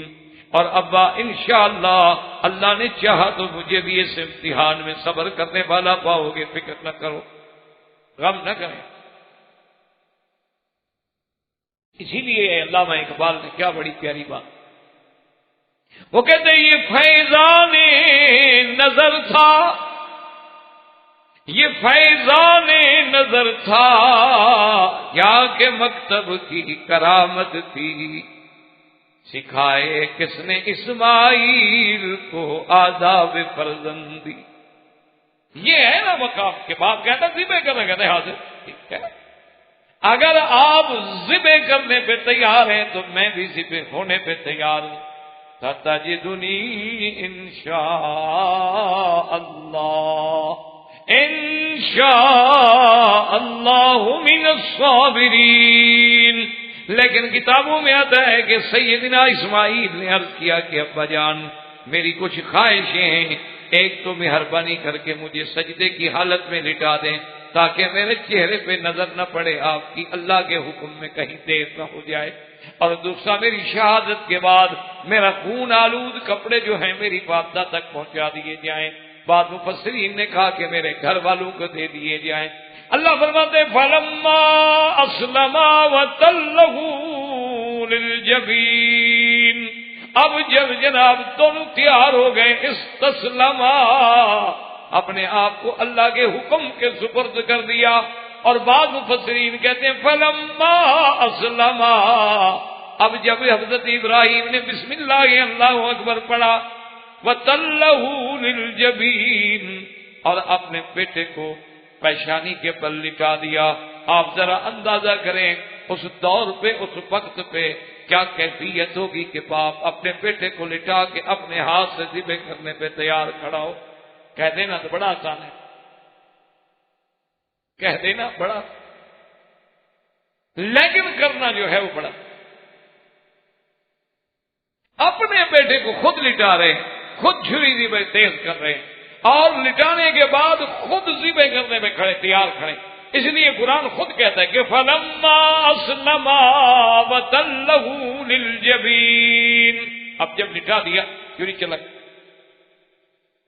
اور ابا انشاءاللہ اللہ نے چاہا تو مجھے بھی اس امتحان میں صبر کرنے والا پاؤ گے، فکر نہ کرو، غم نہ کریں۔ اسی لیے علامہ اقبال نے کیا بڑی پیاری بات، وہ کہتے ہیں یہ فیضان نظر تھا، یہ فیضان نظر تھا، یا کہ مکتب کی کرامت تھی، سکھائے کس نے اسماعیل کو آداب فرزندی۔ یہ ہے نا مقام کہ باپ کہتا ذبح کرنا، کہتے حاضر، ٹھیک ہے، اگر آپ ذبح کرنے پہ تیار ہیں تو میں بھی ذبح ہونے پہ تیار ہوں۔ ستجدنی انشاء اللہ، انشاء اللہ من الصابرین۔ لیکن کتابوں میں آتا ہے کہ سیدنا اسماعیل نے عرض کیا کہ ابا جان میری کچھ خواہشیں ہیں، ایک تو مہربانی کر کے مجھے سجدے کی حالت میں لٹا دیں تاکہ میرے چہرے پہ نظر نہ پڑے آپ کی، اللہ کے حکم میں کہیں دیر نہ ہو جائے، اور دوسرا میری شہادت کے بعد میرا خون آلود کپڑے جو ہیں میری والدہ تک پہنچا دیے جائیں۔ بعد مفسرین نے کہا کہ میرے گھر والوں کو دے دیے جائیں۔ اللہ فرماتے ہیں فلما اسلما وتلہ للجبین، اب جب جناب دونوں تیار ہو گئے، استسلما، اپنے آپ کو اللہ کے حکم کے سپرد کر دیا۔ اور بعض مفسرین کہتے ہیں فلما اسلما، اب جب حضرت ابراہیم نے بسم اللہ اللہ اکبر پڑھا، وَتَلَّهُ لِلْجَبِينِ، اور اپنے بیٹے کو پیشانی کے پر لٹا دیا۔ آپ ذرا اندازہ کریں اس دور پہ، اس وقت پہ کیا کیفیت ہوگی کہ باپ اپنے بیٹے کو لٹا کے اپنے ہاتھ سے ذبح کرنے پہ تیار کھڑا ہو۔ کہہ دینا تو بڑا آسان ہے، کہہ دینا بڑا، لیکن کرنا جو ہے وہ بڑا۔ اپنے بیٹے کو خود لٹا رہے، خود چھری ذبح تیز کر رہے، اور لٹانے کے بعد خود ذبح کرنے میں کھڑے، تیار کھڑے۔ اس لیے قرآن خود کہتا ہے کہ فلما اسلما وتلہ للجبین، اب جب لٹا دیا چھری چلک،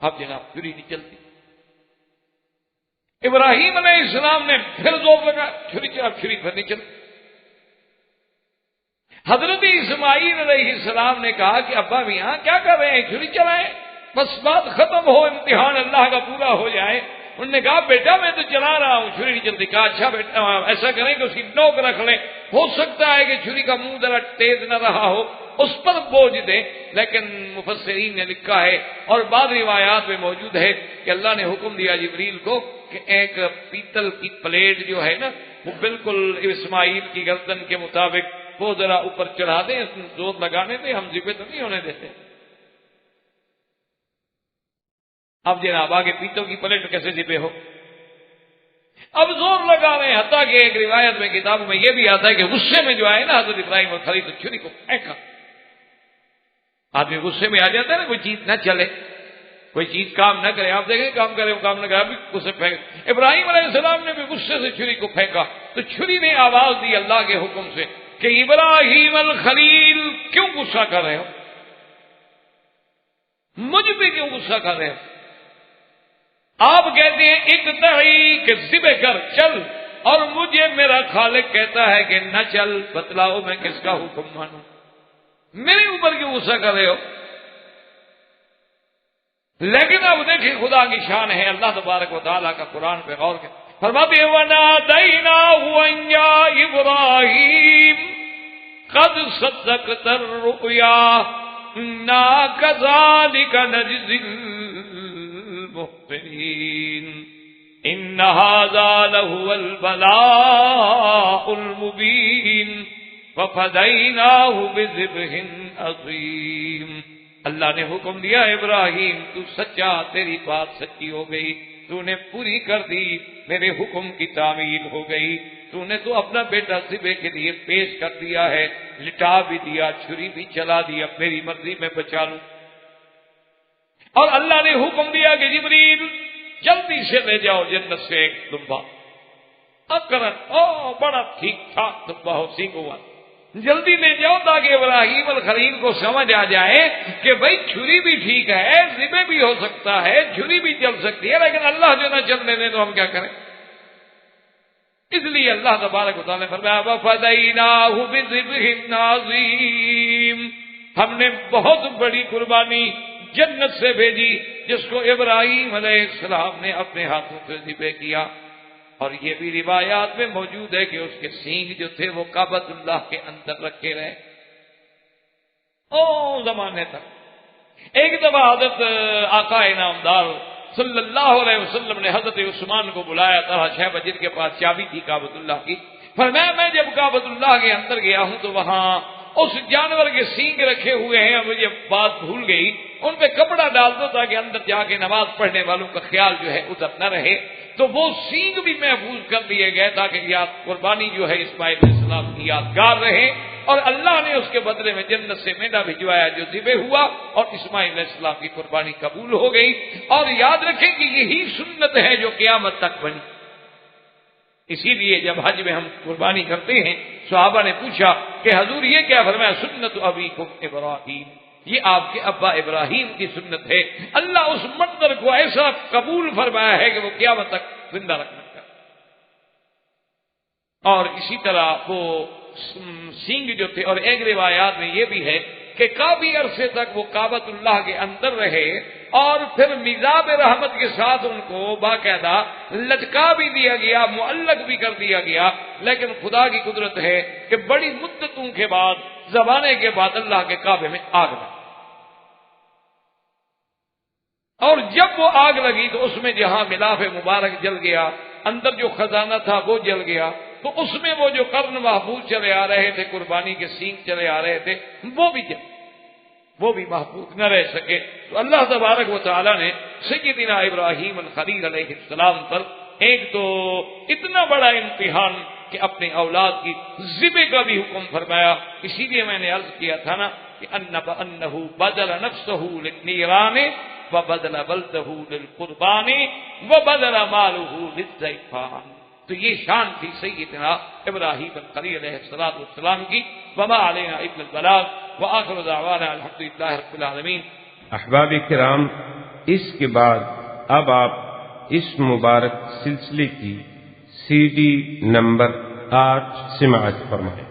اب جناب چھری نہیں چلتی۔ ابراہیم علیہ السلام نے پھر زور لگا، چھری چلا، چھری پھر نہیں چلتی۔ حضرت اسماعیل علیہ السلام نے کہا کہ ابا میاں کیا کر رہے ہیں، چھری چلائیں، بس بات ختم ہو، امتحان اللہ کا پورا ہو جائے۔ انہوں نے کہا بیٹا میں تو چلا رہا ہوں، چھری نہیں چلتی۔ کہا اچھا بیٹا ایسا کریں کہ اس کی نوک رکھ لیں، ہو سکتا ہے کہ چھری کا منہ ذرا تیز نہ رہا ہو، اس پر بوجھ دیں۔ لیکن مفسرین نے لکھا ہے اور بعض روایات میں موجود ہے کہ اللہ نے حکم دیا جبریل کو کہ ایک پیتل کی پلیٹ جو ہے نا، وہ بالکل اسماعیل کی گردن کے مطابق وہ ذرا اوپر چڑھا دیں، زور لگانے دیں، ہم ذبح تو نہیں ہونے دیتے۔ اب جناب آگے پیتل کی پلیٹ کیسے ذبح ہو، اب زور لگا رہے ہیں، حتیٰ کہ ایک روایت میں کتابوں میں یہ بھی آتا ہے کہ غصے میں جو آئے نا حضرت ابراہیم اور خلیل چھری کو پھینکا، آدمی غصے میں آ جاتا ہے نا، کوئی چیز نہ چلے، کوئی چیز کام نہ کرے، آپ دیکھیں کام کرے وہ کام نہ کرے، ابھی غصے پھینک۔ ابراہیم علیہ السلام نے بھی غصے سے چھری کو پھینکا تو چھری نے آواز دی اللہ کے حکم سے کہ ابراہیم الخلیل کیوں غصہ کر رہے ہو، مجھ پہ کیوں غصہ کر رہے ہو؟ آپ کہتے ہیں اقتعی کہ ذبح کر چل، اور مجھے میرا خالق کہتا ہے کہ نہ چل، بتلاؤ میں کس کا حکم مانوں، میرے اوپر کیوں غصہ کر رہے ہو؟ لیکن اب دیکھیں خدا کی شان ہے، اللہ تبارک و تعالیٰ کا قرآن پہ غور کریں، فرماتے ہیں وَنَادَيْنَاهُ أَن يَا إِبْرَاهِيمُ قَدْ صَدَّقْتَ الرُّؤْيَا إِنَّا كَذَلِكَ نَجْزِي الْمُحْسِنِينَ إِنَّ هَذَا لَهُوَ الْبَلَاءُ الْمُبِينُ وَفَدَيْنَاهُ بِذِبْحٍ عَظِيمٍ۔ اللہ نے حکم دیا ابراہیم تو سچا، تیری بات سچی ہو گئی، تو نے پوری کر دی، میرے حکم کی تعمیل ہو گئی، تو نے تو اپنا بیٹا ذبح کے لیے پیش کر دیا ہے، لٹا بھی دیا، چھری بھی چلا دی، اب میری مرضی میں بچا لوں۔ اور اللہ نے حکم دیا کہ جبریل جلدی سے لے جاؤ جنت سے ایک دمبا، اکرن بڑا ٹھیک ٹھاک دمبا ہو، سینگ ہوا، جلدی لے جاؤ تاکہ ابراہیم الخلیل کو سمجھ آ جائے کہ بھائی چھری بھی ٹھیک ہے، ذبح بھی ہو سکتا ہے، چھری بھی چل سکتی ہے، لیکن اللہ جو نہ چلنے دے تو ہم کیا کریں؟ اس لیے اللہ تبارک و تعالیٰ نے فرمایا وَفَدَيْنَاهُ بِذِبْحٍ عَظِيمٍ، ہم نے بہت بڑی قربانی جنت سے بھیجی جس کو ابراہیم علیہ السلام نے اپنے ہاتھوں سے ذبح کیا۔ اور یہ بھی روایات میں موجود ہے کہ اس کے سینگ جو تھے وہ کعبۃ اللہ کے اندر رکھے رہے زمانے تک۔ ایک دفعہ حضرت آقا انعامدار صلی اللہ علیہ وسلم نے حضرت عثمان کو بلایا تھا، 6 بجے کے پاس چابی تھی کعبۃ اللہ کی، فرمایا میں جب کعبۃ اللہ کے اندر گیا ہوں تو وہاں اس جانور کے سینگ رکھے ہوئے ہیں، مجھے بات بھول گئی، ان پہ کپڑا ڈال دو تاکہ اندر جا کے نماز پڑھنے والوں کا خیال جو ہے ادھر نہ رہے۔ تو وہ سینگ بھی محفوظ کر دیے گئے تاکہ یاد قربانی جو ہے اسماعیل علیہ السلام کی یادگار رہے، اور اللہ نے اس کے بدلے میں جنت سے مینڈا بھجوایا جو ذبح ہوا، اور اسماعیل علیہ السلام کی قربانی قبول ہو گئی۔ اور یاد رکھیں کہ یہی سنت ہے جو قیامت تک بنی۔ اسی لیے جب حج میں ہم قربانی کرتے ہیں، صحابہ نے پوچھا کہ حضور یہ کیا؟ فرمایا سنت ابیکم ابراہیم، یہ آپ کے ابا ابراہیم کی سنت ہے۔ اللہ اس منظر کو ایسا قبول فرمایا ہے کہ وہ قیامت تک زندہ رکھنا چاہتا۔ اور اسی طرح وہ سینگ جو تھے، اور ایک روایات میں یہ بھی ہے کہ کافی عرصے تک وہ کعبۃ اللہ کے اندر رہے، اور پھر میزاب رحمت کے ساتھ ان کو باقاعدہ لٹکا بھی دیا گیا، معلق بھی کر دیا گیا، لیکن خدا کی قدرت ہے کہ بڑی مدتوں کے بعد، زمانے کے بعد اللہ کے کعبے میں آگ لگی، اور جب وہ آگ لگی تو اس میں جہاں غلاف مبارک جل گیا، اندر جو خزانہ تھا وہ جل گیا، تو اس میں وہ جو قرن محفوظ چلے آ رہے تھے، قربانی کے سینگ چلے آ رہے تھے، وہ بھی جل، وہ بھی محفوظ نہ رہ سکے۔ تو اللہ تبارک و تعالی نے سیدنا ابراہیم الخلیل علیہ السلام پر ایک تو اتنا بڑا امتحان کہ اپنے اولاد کی ذبح کا بھی حکم فرمایا۔ اسی لیے میں نے عرض کیا تھا نا کہ انہ بدل نفسہ للنیران وبدل بلدہ للقربان وبدل مالہ للضیفان۔ تو یہ شان تھی سیدنا ابراہیم الخلیل علیہ السلام کی۔ وما علینا الا البلاغ وآخر دعوانا الحمدللہ رب العالمین۔ احباب کرام، اس کے بعد اب آپ اس مبارک سلسلے کی CD نمبر 8 سماعت فرمائیں۔